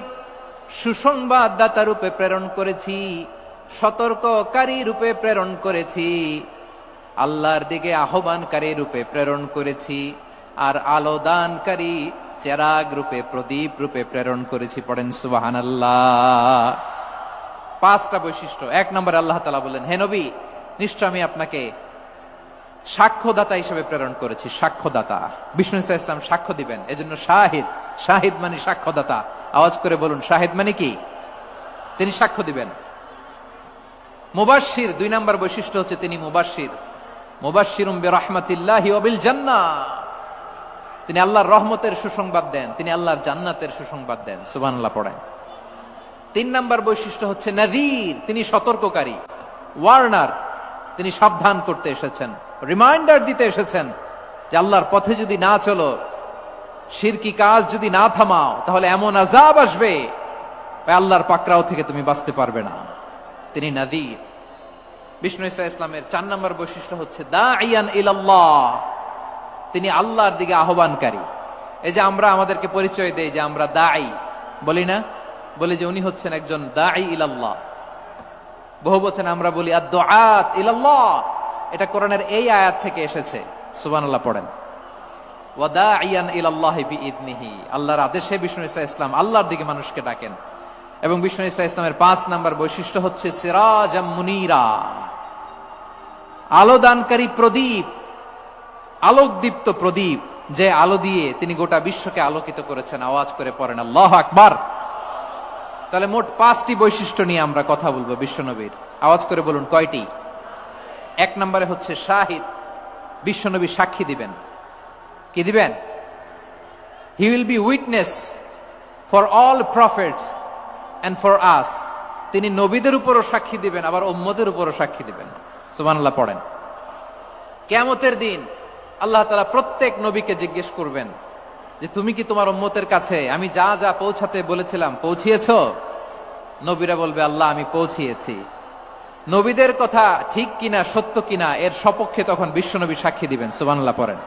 সুসংবাদদাতা রূপে প্রেরণ করেছি, সতর্ককারী রূপে প্রেরণ করেছি, আল্লাহর দিকে আহ্বানকারী রূপে প্রেরণ করেছি, আর আলো দানকারী চেরাগ রূপে, প্রদীপ রূপে প্রেরণ করেছি। পড়েন সুবহানাল্লাহ। পাঁচটা বৈশিষ্ট্য। এক নম্বরে আল্লাহ তাআলা বললেন, হে নবী, নিশ্চয় আমি আপনাকে সাক্ষ্যদাতা হিসেবে প্রেরণ করেছি। সাক্ষ্যদাতা, বিষ্ণু ইসা ইসলাম সাক্ষ্য দিবেন, এজন্য শাহিদ। শাহিদ মানে সাক্ষ্যদাতা। আওয়াজ করে বলুন, শাহিদ মানে কি? তিনি সাক্ষ্য দিবেন। মুবাশশির, দুই নাম্বার বৈশিষ্ট্য হচ্ছে তিনি মুবাশশির। মুবাশশিরুম বিরাহমাতিল্লাহি ওয়া বিল জান্নাহ, তিনি আল্লাহর রহমতের সুসংবাদ দেন, তিনি আল্লাহর জান্নাতের সুসংবাদ দেন। সুবহানাল্লাহ পড়েন। তিন নাম্বার বৈশিষ্ট্য হচ্ছে নাযীর, তিনি সতর্ককারী, ওয়ার্নার, তিনি সাবধান করতে এসেছেন, রিমাইন্ডার দিতে এসেছেন যে আল্লাহর পথে যদি না চলো, শিরকি কাজ যদি না থামাও, তাহলে এমন আযাব আসবে আল্লাহর পাকড়াও থেকে তুমি বাঁচতে পারবে না। তিনি নাযীর। বিষ্ণু ইসা ইসলামের চার নম্বর বৈশিষ্ট্য হচ্ছে দাঈয়ান ইলাল্লাহ, তিনি আল্লাহর দিকে আহ্বানকারী। এই যে আমরা আমাদেরকে পরিচয় দেই যে আমরা দাঈ, বলি না? বলি যে উনি হচ্ছেন একজন দাঈ ইলাল্লাহ। বহু বচন আমরা বলি আদ-দুআত ইলাল্লাহ, এটা কোরআনের এই আয়াত থেকে এসেছে। সুবহানাল্লাহ পড়েন। ওয়া দাঈয়ান ইলাল্লাহি বিইذনিহি, আল্লাহর আদেশে বিষ্ণু ইসা ইসলাম আল্লাহর দিকে মানুষকে ডাকেন। এবং বিষ্ণু ইসা ইসলামের পাঁচ নাম্বার বৈশিষ্ট্য হচ্ছে সিরাজাম মুনীরা, আলো দানকারী প্রদীপ, আলোকদীপ্ত প্রদীপ, যে আলো দিয়ে তিনি গোটা বিশ্বকে আলোকিত করেছেন। আওয়াজ করে পড়েন আল্লাহু আকবার। তাহলে মোট পাঁচটি বৈশিষ্ট্য নিয়ে আমরা কথা বলবো বিশ্বনবীর। আওয়াজ করে বলুন কয়টি? এক নম্বরে হচ্ছে শাহিদ, বিশ্বনবী সাক্ষী দিবেন। কি দিবেন? He will be witness for all prophets and for us, তিনি নবীদের উপরও সাক্ষী দিবেন, আবার উম্মতের উপরও সাক্ষী দিবেন। সুবহানাল্লাহ পড়েন। কিয়ামতের দিন আল্লাহ তাআলা প্রত্যেক নবীকে জিজ্ঞেস করবেন যে তুমি কি তোমার উম্মতের কাছে আমি যা যা পৌঁছাতে বলেছিলাম পৌঁছিয়েছো? নবীরা বলবে আল্লাহ আমি পৌঁছিয়েছি। নবীদের কথা ঠিক কিনা, সত্য কিনা, এর সপক্ষে তখন বিশ্বনবী সাক্ষী দিবেন। সুবহানাল্লাহ পড়েন।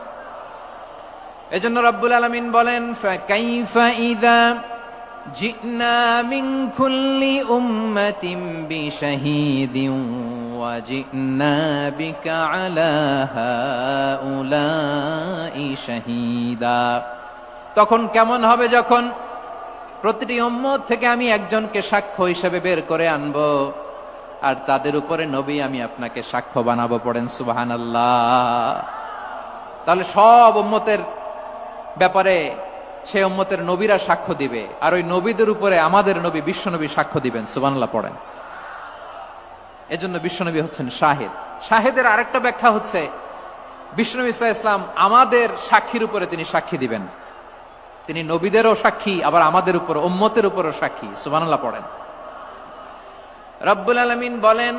এজন্য রব্বুল আলামিন বলেন ফাকাইফা ইযা জিনা মিন কুল্লি উম্মাতিন বিশাহীদিন ওয়া জিনা বিকা আলা হাউলাই শাহীদা। তখন কেমন হবে যখন প্রতিটি উম্মত থেকে আমি একজনকে সাক্ষ্য হিসেবে বের করে আনবো, আর তাদের উপরে নবী আমি আপনাকে সাক্ষ্য বানাবো। পড়েন সুবহানাল্লাহ। তাহলে সব উম্মতের ব্যাপারে সে উম্মতের নবীরা সাক্ষ্য দিবে, আর ওই নবীদের উপরে আমাদের নবী বিশ্বনবী সাক্ষ্য দিবেন। সুবহানাল্লাহ পড়েন। এজন্য বিশ্বনবী হচ্ছেন শাহিদ। শাহিদের আরেকটা ব্যাখ্যা হচ্ছে বিশ্বনবী সাল্লাল্লাহু আলাইহি ওয়াসাল্লাম আমাদের সাক্ষীর উপরে তিনি সাক্ষী দিবেন। তিনি নবীদেরও সাক্ষী, আবার আমাদের উপর, উম্মতের উপরও সাক্ষী। সুবহানাল্লাহ পড়েন। রব্বুল আলামিন বলেন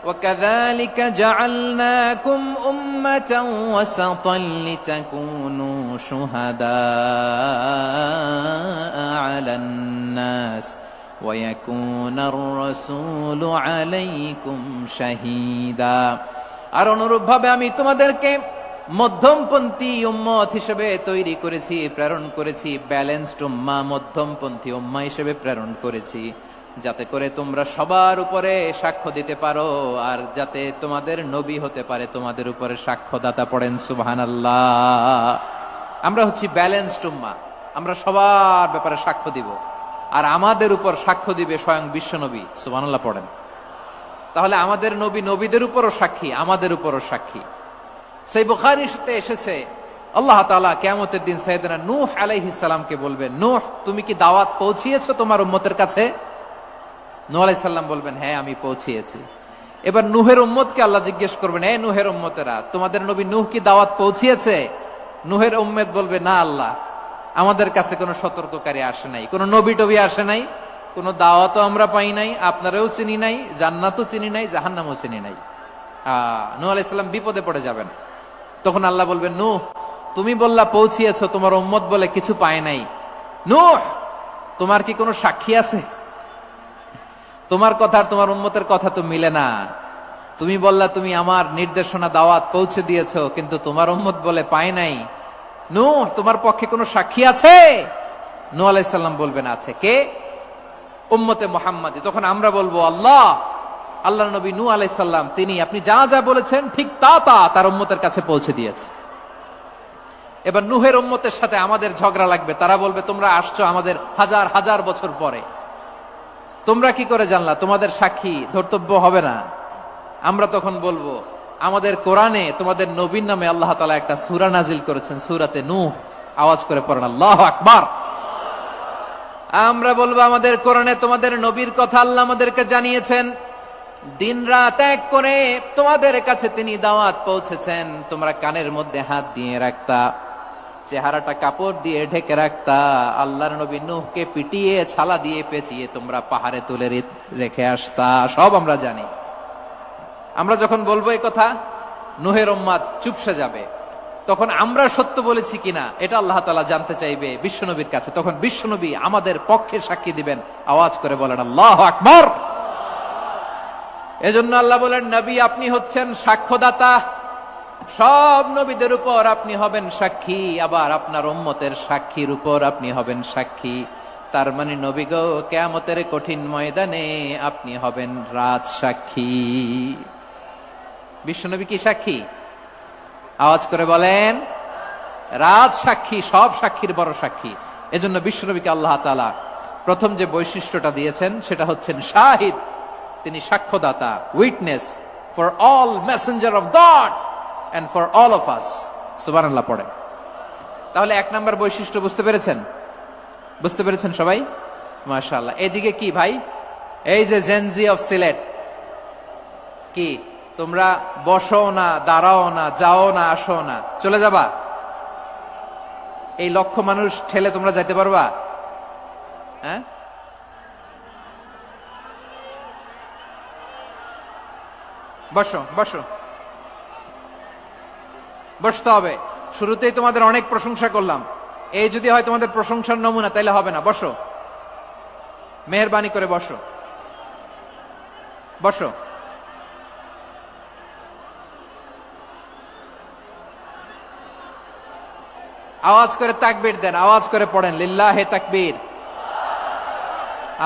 وَكَذَلِكَ جَعَلْنَاكُمْ أُمَّةً وَسَطًا لِتَكُونُوا شُهَدَاءَ عَلَى النَّاسِ وَيَكُونَ الرَّسُولُ عَلَيْكُمْ شَهِيدًا। আর অনুরূপভাবে আমি তোমাদেরকে মধ্যমপন্থী উম্মত হিসেবে তৈরি করেছি, প্রেরণ করেছি। ব্যালেন্সড উম্মাহ, মধ্যমপন্থী উম্মাহ হিসেবে প্রেরণ করেছি, যাতে করে তোমরা সবার উপরে সাক্ষ্য দিতে পারো, আর যাতে তোমাদের নবী হতে পারে তোমাদের উপরে সাক্ষ্যদাতা। পড়েন সুবহানাল্লাহ। আমরা হচ্ছি ব্যালেন্সড উম্মাহ, আমরা সবার ব্যাপারে সাক্ষ্য দিব, আর আমাদের উপর সাক্ষ্য দিবে স্বয়ং বিশ্বনবী। সুবহানাল্লাহ পড়েন। তাহলে আমাদের নবী নবীদের উপরও সাক্ষী, আমাদের উপরও সাক্ষী। সেই বুখারীতে এসেছে আল্লাহ তাআলা কিয়ামতের দিন সাইয়েদনা নূহ আলাইহিস সালামকে বলবেন, নূহ তুমি কি দাওয়াত পৌঁছিয়েছো তোমার উম্মতের কাছে? নূহ আলাইহিস সালাম বলবেন হ্যাঁ আমি পৌঁছিয়েছি। এবার নূহের উম্মতকে আল্লাহ জিজ্ঞেস করবেন, এ নূহের উম্মতেরা, তোমাদের নবী নূহ কি দাওয়াত পৌঁছিয়েছে? নূহের উম্মত বলবে না আল্লাহ, আমাদের কাছে কোনো সতর্ককারী আসে নাই, কোনো নবী টবি আসে নাই, কোনো দাওয়াতও আমরা পাই নাই, আপনারাও চিনি নাই, জান্নাতও চিনি নাই, জাহান্নামও চিনি নাই। নূহ আলাইহিস সালাম বিপদে পড়ে যাবেন। তখন আল্লাহ বলবেন, নূহ তুমি বললা পৌঁছিয়েছো, তোমার উম্মত বলে কিছু পায় নাই। নূহ তোমার কি কোনো সাক্ষী আছে? তোমার কথা আর তোমার উম্মতের কথা তো মিলে না। তুমি বললা তুমি আমার নির্দেশনা দাওয়াত পৌঁছে দিয়েছো, কিন্তু তোমার উম্মত বলে পায় নাই। নূহ তোমার পক্ষে কোনো সাক্ষী আছে? নূহ আলাইহিস সালাম বলবেন আছে। কে? উম্মতে মুহাম্মাদী। তখন আমরা বলবো আল্লাহ, আল্লাহর নবী নূহ আলাইহিস সালাম তিনি আপনি যা যা বলেছেন ঠিক তা তা তার উম্মতের কাছে পৌঁছে দিয়েছে। এবার নূহের উম্মতের সাথে আমাদের ঝগড়া লাগবে, তারা বলবে তোমরা আসছো আমাদের হাজার হাজার বছর পরে, তোমরা কি করে জানলা, তোমাদের সাক্ষী ধর্তব্য হবে না? আমরা তখন বলবো আমাদের কোরআনে তোমাদের নবীর নামে আল্লাহ তাআলা একটা সূরা নাজিল করেছেন, সূরাতে নূহ। আওয়াজ করে পড়েন আল্লাহু আকবার। আমরা বলবো আমাদের কোরআনে তোমাদের নবীর কথা আল্লাহ আমাদেরকে জানিয়েছেন, দিন রাত এক করে তোমাদের কাছে তিনি দাওয়াত পৌঁছেছেন, তোমরা কানের মধ্যে হাত দিয়ে রাখতা, চেহারাটা কাপড় দিয়ে ঢেকে রাখতা, আল্লাহর নবী নূহকে পিটিয়ে ছালা দিয়ে পেঁচিয়ে তোমরা পাহাড়ে তুলে রেখে আসতা, সব আমরা জানি। আমরা যখন বলবো এই কথা, নূহের উম্মাত চুপসে যাবে। তখন আমরা সত্য বলেছি কিনা এটা আল্লাহ তাআলা জানতে চাইবে বিশ্বনবীর কাছে, তখন বিশ্বনবী আমাদের পক্ষে সাক্ষী দিবেন। আওয়াজ করে বলেন আল্লাহু আকবার। এজন্য আল্লাহ বলেন, নবী আপনি হচ্ছেন সাক্ষ্যদাতা, সব নবীদের উপর আপনি হবেন সাক্ষী, আবার আপনার উম্মতের সাক্ষীর উপর আপনি হবেন সাক্ষী। তার মানে নবী গো, কিয়ামতের কঠিন ময়দানে আপনি হবেন রাজ সাক্ষী। বিশ্বনবী কি সাক্ষী? আওয়াজ করে বলেন রাজ সাক্ষী, সব সাক্ষীর বড় সাক্ষী। এজন্য বিশ্বনবীকে আল্লাহ তাআলা প্রথম যে বৈশিষ্ট্যটা দিয়েছেন সেটা হচ্ছেন শাহিদ, তিনি সাক্ষ্যদাতা, witness for all messenger of God and for all of us. সুবহানাল্লাহ পড়েন। তাহলে এক নাম্বার বৈশিষ্ট্য বুঝতে পেরেছেন? বুঝতে পেরেছেন সবাই? মাশাআল্লাহ। এদিকে কি ভাই, এই যে জেনজি অফ সিলেট, কি তোমরা বসো না, দাঁড়াও না, যাও না, আসো না, চলে যাবা? এই লক্ষ মানুষ ঠেলে তোমরা যাইতে পারবা? হ্যাঁ, বসো বসো, বসতে হবে। শুরুতেই তোমাদের অনেক প্রশংসা করলাম, এই যদি হয় তোমাদের প্রশংসার নমুনা, তাইলে হবে না। বসো, মেহেরবানি করে বসো, বসো। আওয়াজ করে তাকবীর দেন, আওয়াজ করে পড়েন লিল্লাহে তাকবীর।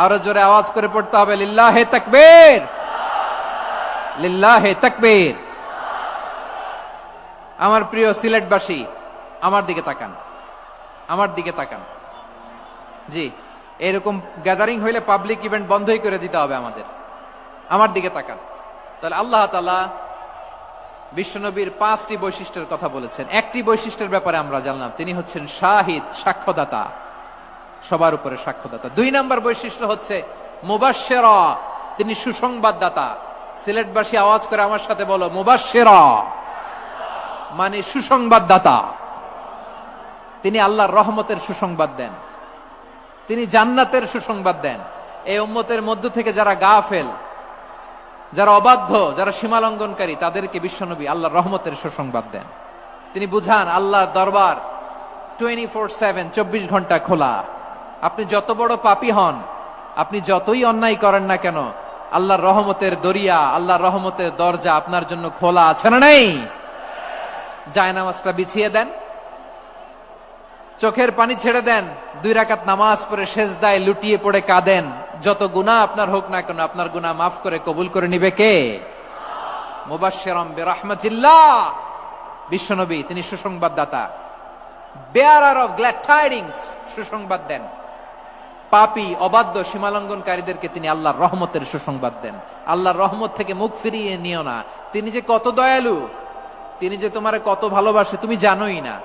আরো জোরে আওয়াজ করে পড়তে হবে লিল্লাহে তাকবীর, লিল্লাহে তাকবীর। আমার প্রিয় সিলেটবাসী, আমার দিকে তাকান, আমার দিকে তাকান। জি, এরকম গ্যাদারিং হইলে পাবলিক ইভেন্ট বন্ধই করে দিতে হবে আমাদের। আমার দিকে তাকান। তাহলে আল্লাহ তাআলা বিশ্বনবীর 5টি বৈশিষ্ট্যের কথা বলেছেন। একটি বৈশিষ্ট্যের ব্যাপারে আমরা জানলাম, তিনি হচ্ছেন শাহিদ, সাক্ষ্যদাতা, সবার উপরে সাক্ষ্যদাতা। 2 নাম্বার বৈশিষ্ট্য হচ্ছে মুবাশশিরা, তিনি সুসংবাদদাতা। সিলেটবাসী আওয়াজ করে আমার সাথে বলো মুবাশশিরা, মানে সুসংবাদদাতা। তিনি আল্লাহর রহমতের সুসংবাদ দেন, তিনি জান্নাতের সুসংবাদ দেন। এই উম্মতের মধ্য থেকে যারা গাফেল, যারা অবাধ্য, যারা সীমালঙ্ঘনকারী, তাদেরকে বিশ্বনবী আল্লাহর রহমতের সুসংবাদ দেন। তিনি বুঝান আল্লাহর দরবার 24/7, 24 ঘন্টা খোলা। আপনি যত বড় পাপী হন, আপনি যতই অন্যায় করেন না কেন, আল্লাহর রহমতের দরিয়া, আল্লাহর রহমতের দরজা আপনার জন্য খোলা আছে না নেই? জায়নামাজটা বিছিয়ে দেন, চোখের পানি ছেড়ে দেন, 2 রাকাত নামাজ পড়ে সেজদায় লুটিয়ে পড়ে কাঁদেন। যত গুনাহ আপনার হোক না কেন, আপনার গুনাহ মাফ করে কবুল করে নিবে কে? মুবাশশিরাম বিরাহমাতিল্লাহ। বিশ্বনবী তিনি সুসংবাদদাতা, বেয়ারার অফ গ্ল্যাড টাইডিংস, সুসংবাদ দেন। পাপী, অবাধ্য, সীমালঙ্ঘনকারীদেরকে তিনি আল্লাহর রহমতের সুসংবাদ দেন। আল্লাহর রহমত থেকে মুখ ফিরিয়ে নিও না। তিনি যে কত দয়ালু, তিনি যে তোমারে কত ভালোবাসে তুমি জানোই না।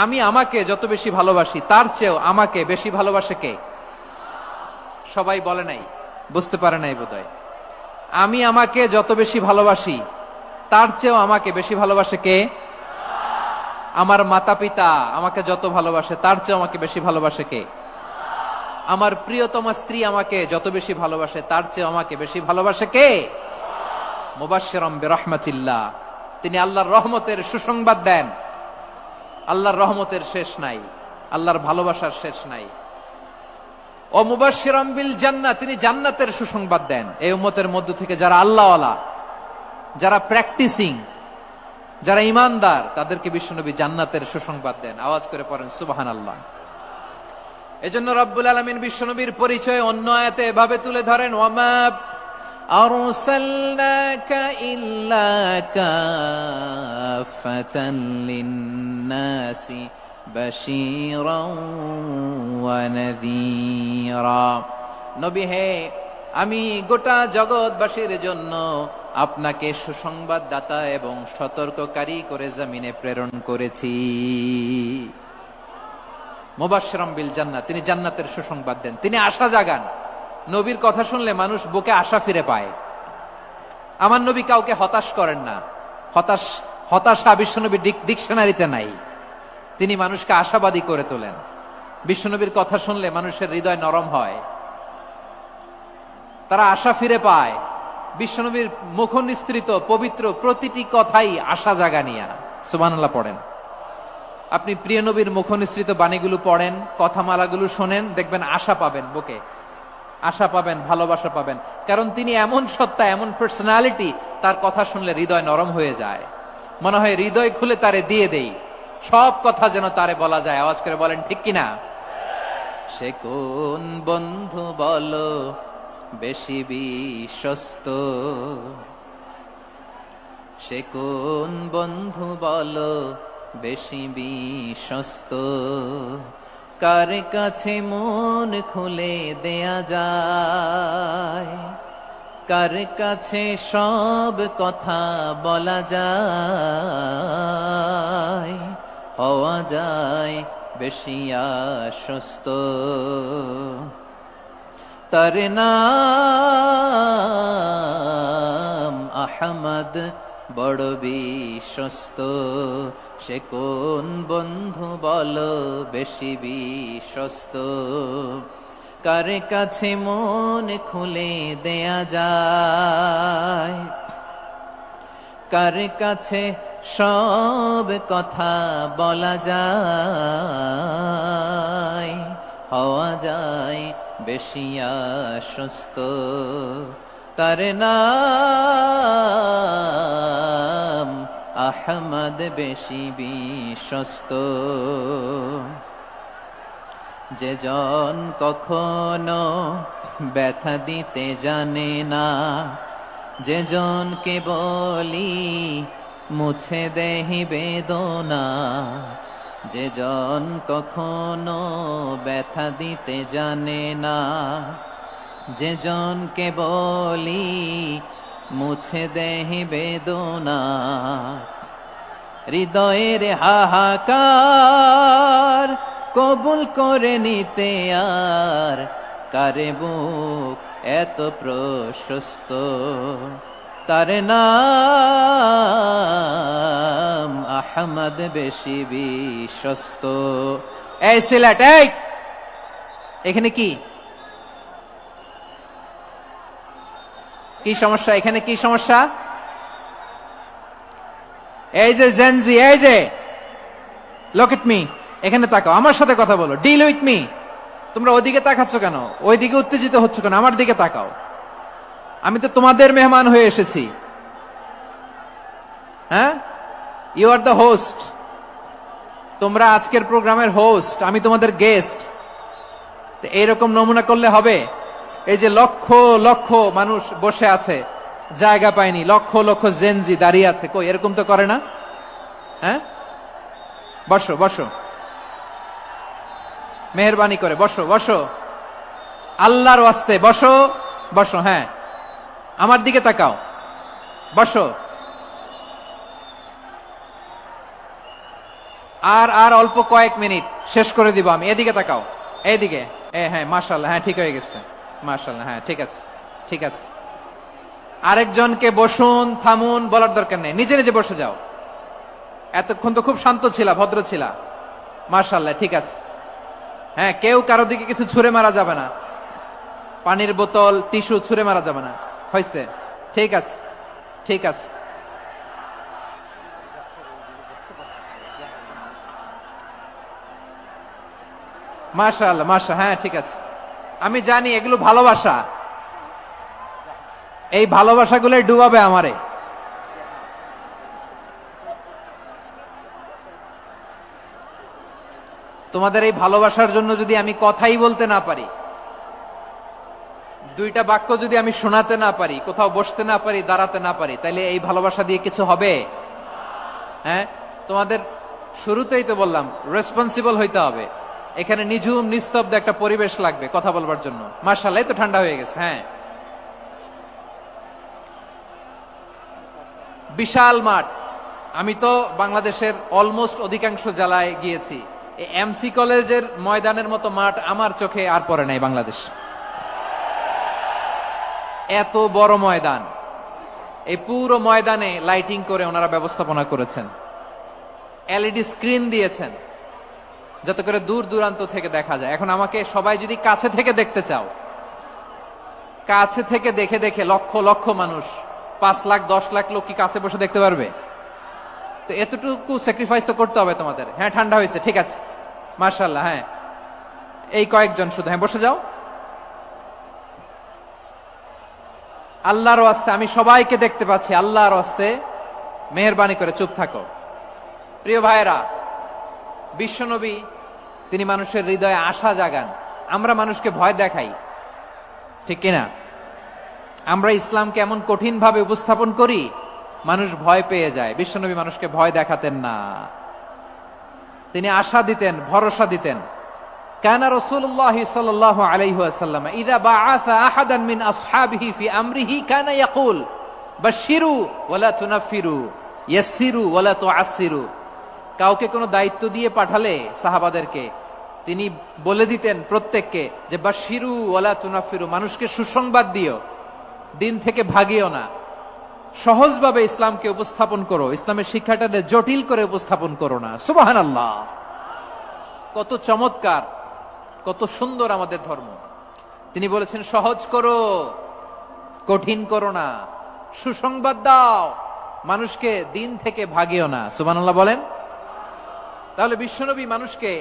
আমি আমাকে যত বেশি ভালোবাসি, তার চেয়েও আমাকে বেশি ভালোবাসে কে? সবাই বলে নাই, বুঝতে পারে নাই বোধহয়। আমি আমাকে যত বেশি ভালোবাসি, তার চেয়েও আমাকে বেশি ভালোবাসে কে? আমার মাতা পিতা আমাকে যত ভালোবাসে, তার চেয়েও আমাকে বেশি ভালোবাসে কে? আমার প্রিয়তমা স্ত্রী আমাকে যত বেশি ভালোবাসে, তার চেয়েও আমাকে বেশি ভালোবাসে কে? মুবাশশিরাম বিরাহমাতিল্লাহ, তিনি আল্লাহর রহমতের সুসংবাদ দেন। আল্লাহর রহমতের শেষ নাই, আল্লাহর ভালোবাসার শেষ নাই। ও মুবাশশিরাম বিল জান্নাহ, তিনি জান্নাতের সুসংবাদ দেন। এই উম্মতের মধ্য থেকে যারা আল্লাহওয়ালা, যারা প্র্যাকটিসিং, যারা ইমানদার, তাদেরকে বিশ্বনবী জান্নাতের সুসংবাদ দেন। আওয়াজ করে পড়েন সুবহানাল্লাহ। এজন্য রব্বুল আলামিন বিশ্বনবীর পরিচয় অন্য আয়াতে এভাবে তুলে ধরেন, ওয়ামা আরসালনাকা ইল্লা কাফাতান লিন-নাসি বাশীরাও ওয়া নাযীরা। নবী হে, আমি গোটা জগৎবাসীর জন্য আপনাকে সুসংবাদদাতা এবং সতর্ককারী করে জমিনে প্রেরণ করেছি। মুবাশশিরাম বিল জান্নাত, তিনি জান্নাতের সুসংবাদ দেন, তিনি আশা জাগান। নবীর কথা শুনলে মানুষ বুকে আশা ফিরে পায়। আমার নবী কাউকে হতাশ করেন না। হতাশা বিশ্বনবীর ডিকশনারিতে নাই। তিনি মানুষকে আশাবাদী করে তোলেন। বিশ্বনবীর কথা শুনলে মানুষের হৃদয় নরম হয়, তারা আশা ফিরে পায়। বিশ্বনবীর মুখ নিঃসৃত পবিত্র প্রতিটি কথাই আশা জাগানিয়া। সুবহানাল্লাহ পড়েন। আপনি প্রিয় নবীর মুখ নিঃসৃত বাণীগুলো পড়েন, কথামালাগুলো শোনেন, দেখবেন আশা পাবেন, বুকে আশা পাবেন, ভালোবাসা পাবেন। কারণ তিনি এমন সত্তা, এমন পার্সোনালিটি, তার কথা শুনলে হৃদয় নরম হয়ে যায়। মনে হয় হৃদয় খুলে তারে দিয়ে দেই, সব কথা যেন তারে বলা যায়। আওয়াজ করে বলেন ঠিক কিনা? সে কোন বন্ধু বলো বেশি বিশ্বস্ত, সে কোন বন্ধু বলো বেশি বিশ্বস্ত, কার কাছে মন খুলে দেয়া যায়, কার কাছে সব কথা বলা যায়, হওয়া যায় বেশি আশ্বস্ত। তার নাম আহমদ, বড় বিশ্বস্ত। সে কোন বন্ধু বলো বেশি বিশ্বস্ত, কার কাছে মন খুলে দেয়া যায়, কার কাছে সব কথা বলা যায়, হওয়া যায় বেশি আশ্বস্ত। তার নাম আহমদ, বেশি বিশ্বস্ত। যে জন কখনো ব্যথা দিতে জানে না, যে জনকে বলি মুছে দেহি বেদনা, যে জন কখনো ব্যথা দিতে জানে না, যে জনকে বলি মুছে দেহি বেদনা, হৃদয়ের হাহাকার কবুল করে নিতে আর কারে বুক এত প্রশস্ত। তার নাম আহমদ, বেশি বিশ্বস্ত। এই সিলেট, এই এখানে কি কি সমস্যা? এখানে কি সমস্যা? এই যে জেনজি, এই যে লুক এট মি, এখানে তাকাও, আমার সাথে কথা বলো, ডিল উইথ মি। তোমরা ওইদিকে তাকাচ্ছ কেন? ওইদিকে উত্তেজিত হচ্ছ কেন? আমার দিকে তাকাও। আমি তো তোমাদের মেহমান হয়ে এসেছি। হ্যাঁ, ইউ আর দ্য হোস্ট। তোমরা আজকের প্রোগ্রামের হোস্ট, আমি তোমাদের গেস্ট। এইরকম নমুনা করলে হবে? এই যে লক্ষ লক্ষ মানুষ বসে আছে, জায়গা পায়নি, লক্ষ লক্ষ জেনজি দাঁড়িয়ে আছে, কই এরকম তো করে না? হ্যাঁ, বসো বসো, মেহরবানি করে বসো বসো, আল্লাহর ওয়াস্তে বসো বসো। হ্যাঁ, আমার দিকে তাকাও, বসো। আর আর অল্প কয়েক মিনিট, শেষ করে দিব আমি। এদিকে তাকাও, এইদিকে। হ্যাঁ, মাশাআল্লাহ, হ্যাঁ ঠিক হয়ে গেছে, মাশাআল্লাহ, হ্যাঁ ঠিক আছে, ঠিক আছে। আরেকজনকে বসুন, থামুন বলার দরকার নেই, নিজে নিজে বসে যাও। এতক্ষণ তো খুব শান্ত ছিলা, ভদ্র ছিলা, মাশাআল্লাহ, ঠিক আছে। হ্যাঁ, কেউ কারো দিকে কিছু ছুঁড়ে মারা যাবে না, পানির বোতল, টিস্যু ছুঁড়ে মারা যাবে না। হয়েছে, ঠিক আছে, ঠিক আছে। মাশাআল্লাহ, মাশা, হ্যাঁ ঠিক আছে। আমি জানি এগুলো ভালোবাসা, এই ভালোবাসাগুলো ডুবাবে আমারে। তোমাদের এই ভালোবাসার জন্য যদি আমি কথাই বলতে না পারি, দুইটা বাক্য যদি আমি শোনাতে না পারি, কোথাও বসতে না পারি, দাঁড়াতে না পারি, তাইলে এই ভালোবাসা দিয়ে কিছু হবে? হ্যাঁ, তোমাদের শুরুতেই তো বললাম রেসপন্সিবল হইতে হবে। এখানে নিঝুম নিস্তব্ধ একটা পরিবেশ লাগবে কথা বলবার জন্য। মার্শাল্লাহ, তো ঠান্ডা হয়ে গেছে। হ্যাঁ, বিশাল মাঠ। আমি তো বাংলাদেশের অলমোস্ট অধিকাংশ জেলায় গিয়েছি। এই এমসি কলেজের ময়দানের মতো মাঠ আমার চোখে আর পড়ে নাই বাংলাদেশ। এত বড় ময়দান, এই পুরো ময়দানে লাইটিং করে ওনারা ব্যবস্থাপনা করেছেন, এলইডি স্ক্রিন দিয়েছেন যাতে করে দূর দূরান্ত থেকে দেখা যায়। এখন আমাকে সবাই যদি কাছে থেকে দেখতে চাও, কাছে থেকে দেখে দেখে লক্ষ লক্ষ মানুষ, 5 লাখ 10 লাখ লোক কি কাছে বসে দেখতে পারবে? তো এতটুকু স্যাক্রিফাইস তো করতে হবে তোমাদের। হ্যাঁ, ঠান্ডা হয়েছে, ঠিক আছে, মাশাআল্লাহ। হ্যাঁ, এই কয়েকজন শুধু, হ্যাঁ বসে যাও। আল্লাহর ওয়াস্তে আমি সবাইকে দেখতে পাচ্ছি, আল্লাহর ওয়াস্তে মেহেরবানি করে চুপ থাকো। প্রিয় ভাইরা, বিশ্বনবী তিনি মানুষের হৃদয়ে আশা জাগান। আমরা মানুষকে ভয় দেখাই, ঠিক কিনা? আমরা ইসলামকে এমন কঠিন ভাবে উপস্থাপন করি, মানুষ ভয় পেয়ে যায়। বিশ্বনবী মানুষকে ভয় দেখাতেন না, তিনি আশা দিতেন, ভরসা দিতেন। কানা রাসূলুল্লাহ সাল্লাল্লাহু আলাইহি ওয়াসাল্লাম ইযা বাআসা আহাদান মিন আসহাবিহি ফি আমরিহি কানা ইয়াকুল বাশশিরু ওয়ালা তুনাফিরু ইয়াসসিরু ওয়ালা তুআসসিরু। কাউকে কোনো দায়িত্ব দিয়ে পাঠালে সাহাবাদেরকে তিনি বলে দিতেন প্রত্যেককে যে বাশশিরু ওয়ালা তুনাফিরু, মানুষকে সুসংবাদ দিও, দিন থেকে ভাগিও না, সহজভাবে ইসলামকে উপস্থাপন করো, ইসলামের শিক্ষাটাকে জটিল করে উপস্থাপন করো না। সুবহানাল্লাহ, কত চমৎকার, কত সুন্দর আমাদের ধর্ম। তিনি বলেছেন সহজ করো, কঠিন করো না, সুসংবাদ দাও, মানুষকে দিন থেকে ভাগিও না। সুবহানাল্লাহ বলেন। তাহলে বিশ্বনবী মানুষকে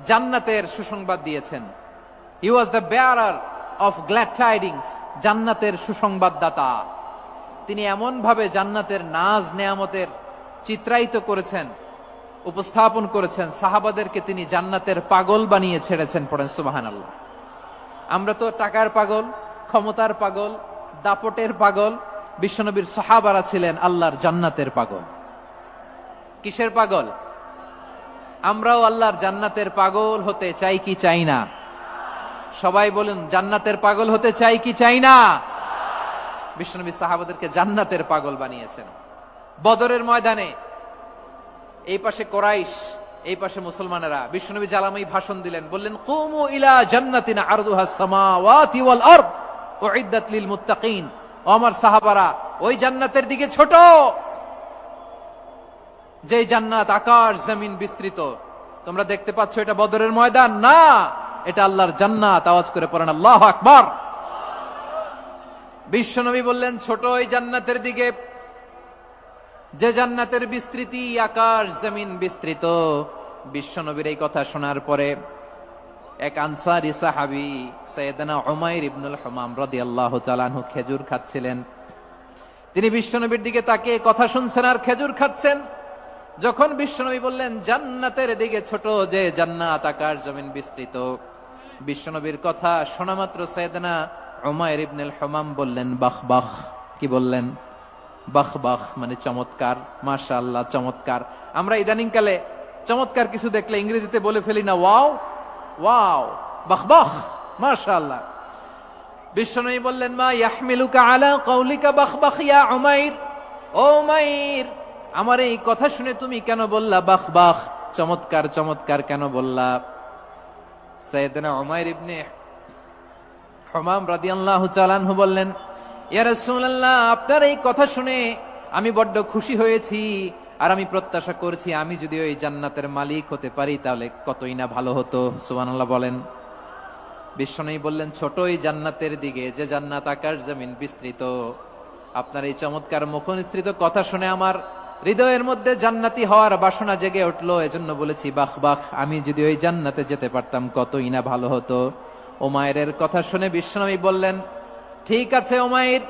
জান্নাতের সুসংবাদ দিয়েছেন। He was the bearer of glad tidings, জান্নাতের সুসংবাদদাতা। তিনি এমন ভাবে জান্নাতের নাজ নেয়ামতের চিত্রায়িত করেছেন, উপস্থাপন করেছেন, সাহাবাদেরকে তিনি জান্নাতের পাগল বানিয়ে ছেড়েছেন। পড়েন সুবহানাল্লাহ। আমরা তো টাকার পাগল, ক্ষমতার পাগল, দাপটের পাগল। বিশ্বনবীর সাহাবারা ছিলেন আল্লাহর জান্নাতের পাগল। কিসের পাগল? আমরাও আল্লাহর জান্নাতের পাগল হতে চাই কি চাই না? সবাই বলুন, জান্নাতের পাগল হতে চাই কি চাই না? বিশ্বনবী সাহাবাদেরকে জান্নাতের পাগল বানিয়েছেন। বদরের ময়দানে এই পাশে কোরাইশ, এই পাশে মুসলমানেরা। বিশ্বনবী জালামাই ভাষণ দিলেন, বললেন কুমু ইলা জান্নাতিন আরদুহাস সামাওয়াতি ওয়াল আরদ উইদ্দাত লিল মুত্তাকিন। ও আমার সাহাবারা, ওই জান্নাতের দিকে ছোট, যে জান্নাত আকাশ জমিন বিস্তৃত। তোমরা দেখতে পাচ্ছ এটা বদরের ময়দান না, এটা আল্লাহর জান্নাত। আওয়াজ করে পড়েন আল্লাহু আকবার। বিশ্বনবী বললেন ছোট ওই জান্নাতের দিকে, যে জান্নাতের বিস্তৃতি আকাশ জমিন বিস্তৃত। বিশ্বনবীর এই কথা শোনার পরে এক আনসারী সাহাবী সাইয়েদনা উমাইর ইবনুল হুমাম রাদিয়াল্লাহু তাআলা আনহু খেজুর খাচ্ছিলেন। তিনি বিশ্বনবীর দিকে তাকিয়ে কথা শুনছেন আর খেজুর খাচ্ছেন। যখন বিশ্বনবী বললেন জান্নাতের দিকে ছোট, যে জান্নাত আকাশ জমিন বিস্তৃত, বিশ্বনবীর কথা শোনা মাত্র সাইয়েদনা উমাইর ইবনুল হুমাম বললেন বাহ বাহ। কি বললেন? বাহ বাহ, মানে চমৎকার, মাশাআল্লাহ চমৎকার। আমরা ইদানিং কালে চমৎকার কিছু দেখলে ইংরেজিতে বলে ফেলি না ওয়াও ওয়াও, বাহ বাহ, মাশাআল্লাহ। বিশ্বনবী বললেন মা ইয়াহমিলুকা আলা কাউলিকা বাহ বাহ ইয়া উমাইর। ও উমাইর, আমার এই কথা শুনে তুমি কেন বললা বাহ বাহ, চমৎকার চমৎকার কেন বললা? সাইয়েদনা উমাইর ইবনে হুমাম রাদিয়াল্লাহু তাআলা আনহু বললেন ইয়া রাসূলুল্লাহ, আপনার এই কথা শুনে আমি বড্ড খুশি হয়েছি, আর আমি প্রত্যাশা করছি আমি যদি ওই জান্নাতের মালিক হতে পারি তাহলে কতই না ভালো হতো। সুবহানাল্লাহ বলেন। বিশ্বনবী বললেন ছোট ওই জান্নাতের দিকে, যে জান্নাত আকাশ জমিন বিস্তৃত। আপনার এই চমৎকার মুখনিসৃত কথা শুনে আমার হৃদয়ের মধ্যে জান্নাতি হওয়ার বাসনা জেগে উঠলো, এজন্য বলেছি বাহ বাহ, আমি যদি ওই জান্নাতে যেতে পারতাম কতই না ভালো হতো। উমাইরের কথা শুনে বিশ্বনবী বললেন ঠিক আছে উমাইর,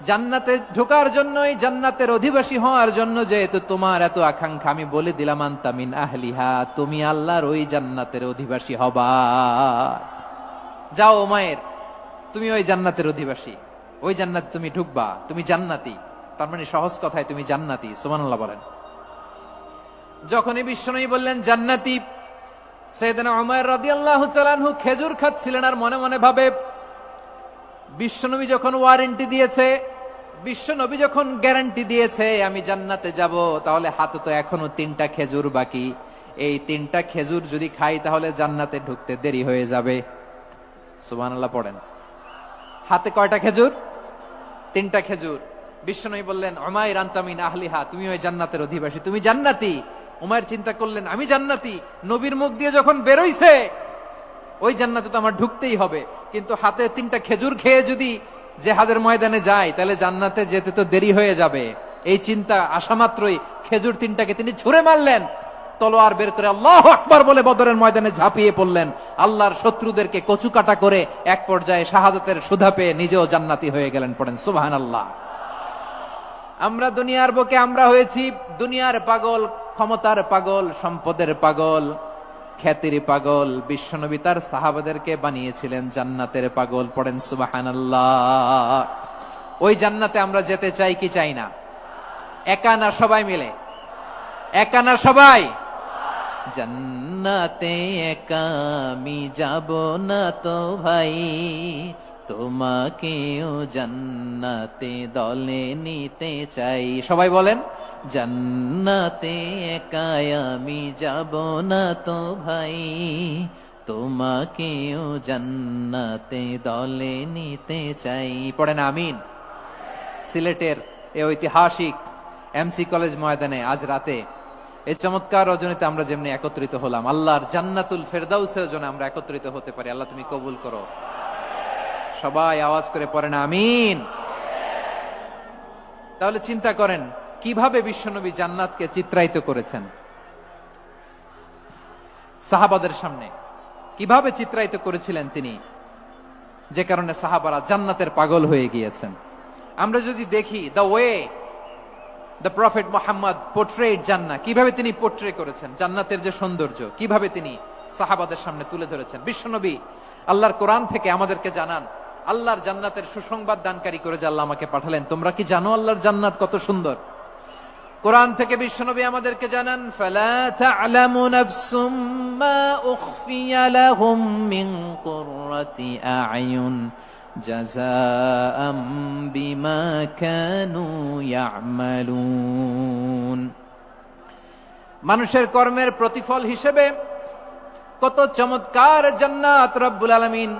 জান্নাতে ঢোকার জন্য, এই জান্নাতের অধিবাসী হওয়ার জন্য যেহেতু তোমার এত আকাঙ্ক্ষা, আমি বলে দিলাম আনতা মিন আহলিহা, তুমি আল্লাহর ওই জান্নাতের অধিবাসী হবা। যাও উমাইর, তুমি ওই জান্নাতের অধিবাসী, ওই জান্নাত তুমি ঢুকবা, তুমি জান্নাতি। তার মানে সহজ কথায় তুমি জান্নাতি। সুবহানাল্লাহ বলেন। যখনই বিশ্বনবী বললেন জান্নাতি, সাইয়েদনা উমর রাদিয়াল্লাহু তাআলা আনহু খেজুর খাচ্ছিলেন আর মনে মনে ভাবে, বিশ্বনবী যখন ওয়ারেন্টি দিয়েছে, বিশ্বনবী যখন গ্যারান্টি দিয়েছে আমি জান্নাতে যাব, তাহলে হাতে তো এখনো 3টা খেজুর বাকি। এই 3টা খেজুর যদি খাই তাহলে জান্নাতে ঢুকতে দেরি হয়ে যাবে। সুবহানাল্লাহ পড়েন। হাতে কয়টা খেজুর? 3টা খেজুর। বিশ্বনবী বললেন উমাইর আনতা মিন আহলিহা, তুমি ওই জান্নাতের অধিবাসী, তুমি জান্নাতি। উমাইর চিন্তা করলেন আমি জান্নাতি, নবীর মুখ দিয়ে যখন বেরোইছে ওই জান্নাতে তো আমার ঢুকতেই হবে, কিন্তু হাতে 3টা খেজুর খেয়ে যদি জিহাদের ময়দানে যায় তাহলে জান্নাতে যেতে তো দেরি হয়ে যাবে। এই চিন্তা আসা মাত্রই খেজুর 3টাকে তিনি ছুঁড়ে মারলেন, তলোয়ার বের করে আল্লাহু আকবার বলে বদরের ময়দানে ঝাঁপিয়ে পড়লেন। আল্লাহর শত্রুদেরকে কচুকাটা করে এক পর্যায়ে শাহাদাতের সুধা পেয়ে নিজেও জান্নাতি হয়ে গেলেন। পড়েন সুবহানাল্লাহ। আমরা দুনিয়ার বুকে আমরা হয়েছি দুনিয়ার পাগল, ক্ষমতার পাগল, সম্পদের পাগল, খ্যাতির পাগল। বিশ্বনবী তার সাহাবাদেরকে বানিয়েছিলেন জান্নাতের পাগল। পড়েন সুবহানাল্লাহ। ওই জান্নাতে আমরা যেতে চাই কি চাই না? একা না সবাই মিলে? একা না সবাই? জান্নাতে একা আমি যাব না তো ভাই, তোমাকেও জান্নাতে দলে নিতে চাই। সবাই বলেন জান্নাতে একা আমি যাব না তো ভাই, তোমাকেও জান্নাতে দলে নিতে চাই। পড়েন আমিন। সিলেটের এই ঐতিহাসিক এমসি কলেজ ময়দানে আজ রাতে এই চমৎকার রজনীতে আমরা যেমনি একত্রিত হলাম, আল্লাহর জান্নাতুল ফেরদাউসের জন্য আমরা একত্রিত হতে পারি। আল্লাহ তুমি কবুল করো। সবাই আওয়াজ করে পড়েন আমিন। তাহলে চিন্তা করেন কিভাবে বিশ্বনবী জান্নাতকে চিত্রায়িত করেছেন সাহাবাদের সামনে, কিভাবে চিত্রায়িত করেছিলেন তিনি, যে কারণে সাহাবারা জান্নাতের পাগল হয়ে গিয়েছেন। আমরা যদি দেখি the way the prophet Muhammad portrait জান্নাত, কিভাবে তিনি পোর্ট্রে করেছেন জান্নাতের যে সৌন্দর্য, কিভাবে তিনি সাহাবাদের সামনে তুলে ধরেছেন। বিশ্বনবী আল্লাহর কোরআন থেকে আমাদেরকে জানান আল্লাহর জান্নাতের সুসংবাদ দানকারী করে যে আল্লাহ আমাকে পাঠালেন। তোমরা কি জানো আল্লাহর জান্নাত কত সুন্দর? কোরআন থেকে বিশ্বনবী আমাদেরকে জানান ফালা তা'লামু নাফসুম মা উখফিয়া লাহুম মিন কুররাতি আ'য়ুন জাযাআম বিমা কানু ইয়া'মালুন। মানুষের কর্মের প্রতিফল হিসেবে কত চমৎকার জান্নাত রব্বুল আলামিন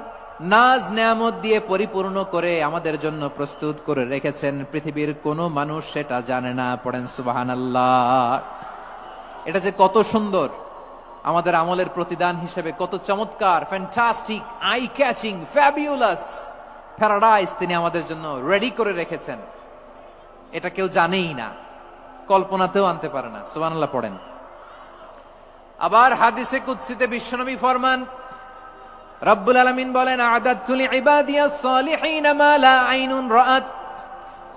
নাজ নেয়ামত দিয়ে পরিপূর্ণ করে আমাদের জন্য প্রস্তুত করে রেখেছেন। পৃথিবীর কোনো মানুষ সেটা জানে না। পড়েন সুবহানাল্লাহ। এটা যে কত সুন্দর, আমাদের আমলের প্রতিদান হিসেবে কত চমৎকার, fantastic, eye catching, fabulous paradise তিনি আমাদের জন্য রেডি করে রেখেছেন। এটা কেউ জানেই না, কল্পনাতেও আনতে পারে না। সুবহানাল্লাহ পড়েন। আবার হাদিসে কুদসিতে বিশ্বনবী ফরমান, রব্বুল আলামিন বলেন আ'দাতু লিইবাদিয়াস সালিহিনা মা লা আইনুন রাআত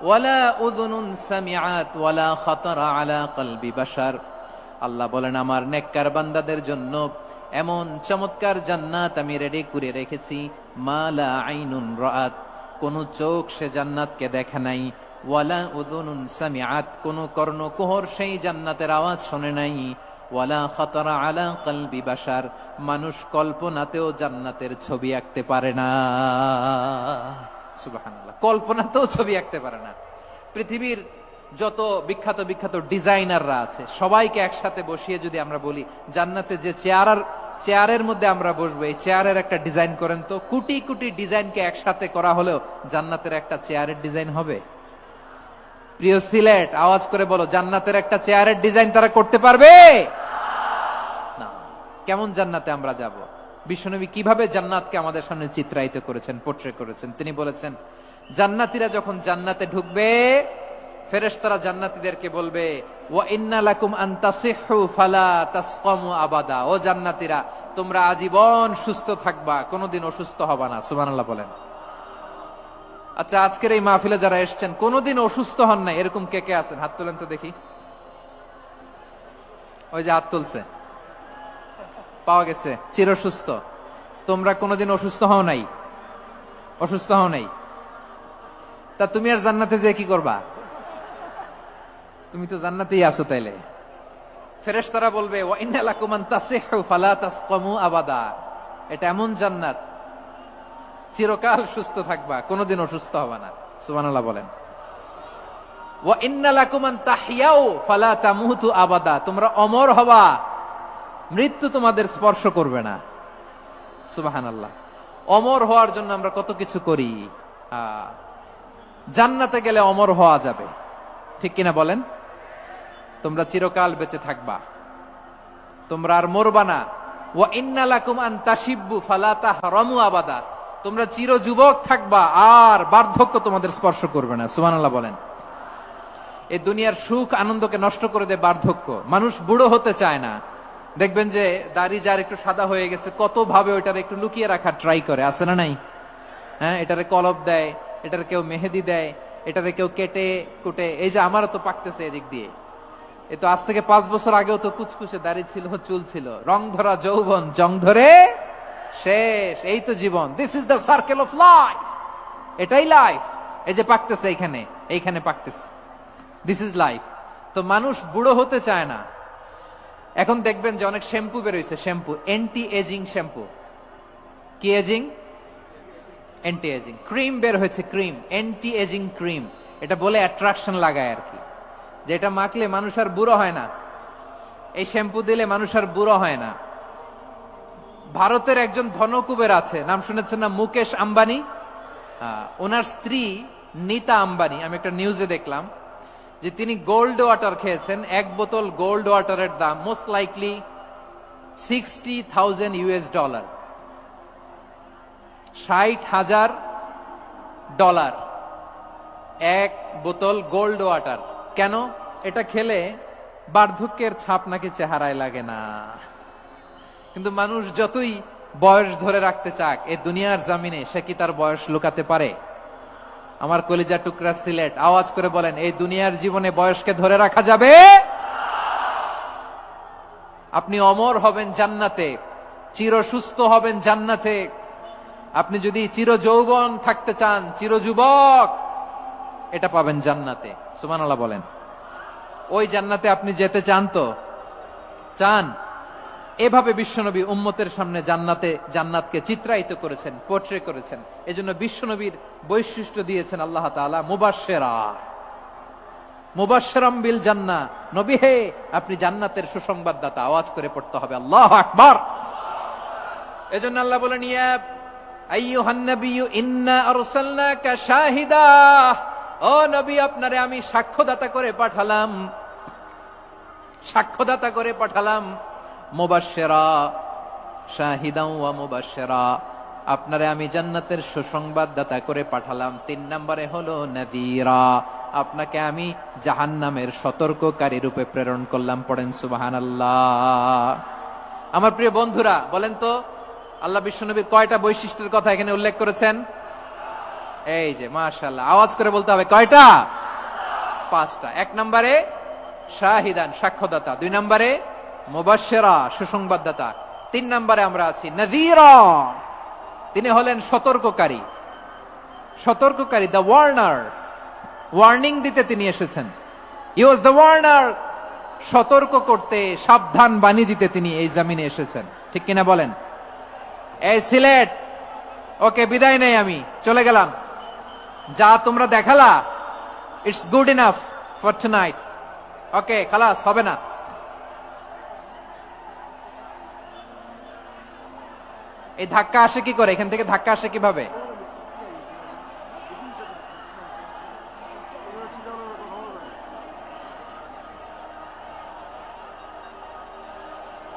ওয়ালা উযুনুন সামিআত ওয়ালা খাতারা আলা কলবি বাশার। আল্লাহ বলেন আমার নেককার বান্দাদের জন্য এমন চমৎকার জান্নাত আমি রেডি করে রেখেছি, মা লা আইনুন রাআত, কোন চোখ সে জান্নাতকে দেখে নাই, ওয়ালা উযুনুন সামিআত, কোন কর্ণকুহর সেই জান্নাতের আওয়াজ শুনে নাই, ওয়ালা খাতারা আলা কলবি বাশার, মানুষ কল্পনাতেও জান্নাতের ছবি আঁকতে পারে না। সুবহানাল্লাহ, কল্পনাতেও ছবি আঁকতে পারে না। পৃথিবীর যত বিখ্যাত বিখ্যাত ডিজাইনাররা আছে সবাইকে একসাথে বসিয়ে যদি আমরা বলি জান্নাতে যে চেয়ারের মধ্যে আমরা বসবো, এই চেয়ারের একটা ডিজাইন করেন তো, কোটি কোটি ডিজাইনকে একসাথে করা হলেও জান্নাতের একটা চেয়ারের ডিজাইন হবে? প্রিয় সিলেট, আওয়াজ করে বলো, জান্নাতের একটা চেয়ারের ডিজাইন তারা করতে পারবে না। কেমন জান্নাতে আমরা যাব? বিশ্বনবী কিভাবে জান্নাতকে আমাদের সামনে চিত্রায়িত করেছেন, পোর্ট্রে করেছেন। তিনি বলেছেন জান্নাতীরা যখন জান্নাতে ঢুকবে ফেরেশতারা জান্নাতীদেরকে বলবে ওয়া ইন্না লাকুম আন তাসিহু ফালা তাসকামু আবাদা, ও জান্নাতীরা তোমরা আজীবন সুস্থ থাকবা, কোনোদিন অসুস্থ হবা না। সুবহানাল্লাহ বলেন। আচ্ছা, আজকের এই মাহফিলে যারা এসেছেন কোনোদিন অসুস্থ হন নাই এরকম কে কে আছেন? হাত তোলেন তো দেখি। ওই যে হাত তুলছে, পাওয়া গেছে চির সুস্থ। তোমরা কোনোদিন অসুস্থ হও নাই? অসুস্থ হও নাই, তা তুমি আর জান্নাতে যে কি করবা? তুমি তো জান্নাতেই আছো তাইলে। ফেরেশতারা বলবে ওয়া ইন্না লাকুম আন তাসিহু ফালা তাসকামু আবাদা, এটা এমন জান্নাত চিরকাল সুস্থ থাকবা, কোনোদিন অসুস্থ হবে না। সুবহানাল্লাহ বলেন। ওয়া ইন্না লাকুম আন তাহইয়াউ ফালা তামুতু আবাদা, তোমরা অমর হবা, মৃত্যু তোমাদের স্পর্শ করবে না। সুবহানাল্লাহ। অমর হওয়ার জন্য আমরা কত কিছু করি। জান্নাতে গেলে অমর হওয়া যাবে, ঠিক কিনা বলেন? তোমরা চিরকাল বেঁচে থাকবা, তোমরা আর মরবা না। ওয়া ইন্না লাকুম আন তাশিব্বু ফালা তাহরামু আবাদা, তোমরা চির যুবক থাকবা, আর বার্ধক্য তোমাদের স্পর্শ করবে না। সুবহানাল্লাহ বলেন। এই দুনিয়ার সুখ আনন্দকে নষ্ট করে দেয় বার্ধক্য। মানুষ বুড়ো হতে চায় না। দেখবেন যে দাড়ি যার একটু সাদা হয়ে গেছে, কত ভাবে ওইটারে একটু লুকিয়ে রাখার ট্রাই করে, আছে না নাই? হ্যাঁ, এটারে কলপ দেয়, এটারে কেউ মেহেদি দেয়, এটারে কেউ কেটে কুটে। এই যে আমারও তো পাকতেছে এদিক দিয়ে, এ তো আজ থেকে 5 বছর আগেও তো কুচকুচে দাড়ি ছিল, চুল ছিল, রং ধরা যৌবন জং ধরে শেষ। এই তো জীবন। This is the circle of life, এটাই লাইফ। এই যে পাকতেছে এইখানে, এইখানে পাকতেছে, দিস ইজ লাইফ। তো মানুষ বুড়ো হতে চায় না। এখন দেখবেন যে অনেক শ্যাম্পু বেরোইছে, শ্যাম্পু অ্যান্টি এজিং শ্যাম্পু। কি এজিং? Anti ageing. ক্রিম বের হয়েছে, ক্রিম, অ্যান্টি এজিং ক্রিম। এটা বলে অ্যাট্রাকশন লাগায় আর কি, যে এটা মাখলে মানুষ আর বুড়ো হয় না, এই শ্যাম্পু দিলে মানুষ আর বুড়ো হয় না। ভারতের একজন ধনকুবের আছে, নাম শুনেছেন না? মুকেশ আম্বানি। ওনার স্ত্রী নীতা আম্বানি, আমি একটা নিউজে দেখলাম যে তিনি গোল্ড ওয়াটার খেয়েছেন। 1 বোতল গোল্ড ওয়াটারের দাম মোস্ট লাইকলি $60,000, $60,000 এক বোতল গোল্ড ওয়াটার। কেন? এটা খেলে বার্ধক্যের ছাপ নাকি চেহারায় লাগে না। কিন্তু মানুষ যতই বয়স ধরে রাখতে চাক এই দুনিয়ার জামিনে, সে কি তার বয়স লুকাতে পারে? আমার কলিজা টুকরা সিলেট, আওয়াজ করে বলেন, এই দুনিয়ার জীবনে বয়সকে ধরে রাখা যাবে? আপনি অমর হবেন জান্নাতে, চির সুস্থ হবেন জান্নাতে। আপনি যদি চির যৌবন থাকতে চান, চির যুবক, এটা পাবেন জান্নাতে। সুবহানাল্লাহ বলেন। ওই জান্নাতে আপনি যেতে চান তো? চান? এভাবে বিশ্বনবী উম্মতের সামনে জান্নাতকে চিত্রায়িত করেছেন, পোর্ট্রে করেছেন। এজন্য বিশ্বনবীর বৈশিষ্ট্য দিয়েছেন আল্লাহ তাআলা মুবাশশিরা, মুবাশশিরাম বিল জান্নাহ। নবী হে, আপনি জান্নাতের সুসংবাদদাতা। আওয়াজ করে পড়তে হবে আল্লাহু আকবার। এজন্য আল্লাহ বলেন, ইয়া আইয়ুহান নাবিয়্যু ইন্না আরসালনাকা শাহিদা, ও নবী, আপনারে আমি সাক্ষ্যদাতা করে পাঠালাম, সাক্ষ্যদাতা করে পাঠালাম। মুবাশশিরা, শাহিদান ওয়া মুবাশশিরা, আপনারে আমি জান্নাতের সুসংবাদদাতা করে পাঠালাম। 3 নম্বরে হলো নাযীরা, আপনাকে আমি জাহান্নামের সতর্ককারী রূপে প্রেরণ করলাম। পড়েন সুবহানাল্লাহ। আমার প্রিয় বন্ধুরা, বলেন তো আল্লাহ বিশ্বনবীর কয়টা বৈশিষ্ট্যের কথা এখানে উল্লেখ করেছেন? এই যে মাশাআল্লাহ, আওয়াজ করে বলতে হবে, কয়টা? 5টা। 1 নম্বরে শাহিদান, সাক্ষ্যদাতা। 2 নম্বরে মুবাশশিরা, সুসংবাদদাতা। 3 নম্বরে আমরা আছি নাযীরা, তিনি হলেন সতর্ককারী। সতর্ককারী, দ্য ওয়ার্নার, ওয়ার্নিং দিতে তিনি এসেছেন। হি ওয়াজ দ্য ওয়ার্নার, সতর্ক করতে, সাবধান বাণী দিতে তিনি এই জমিনে এসেছেন। ঠিক কিনা বলেন? এই সিলেট, ওকে, বিদায় নেই, আমি চলে গেলাম। যা তোমরা দেখালা, it's good enough for tonight. Okay, খালাস, হবে না। এই ধাক্কা আসে কি করে? এখান থেকে ধাক্কা আসে কিভাবে?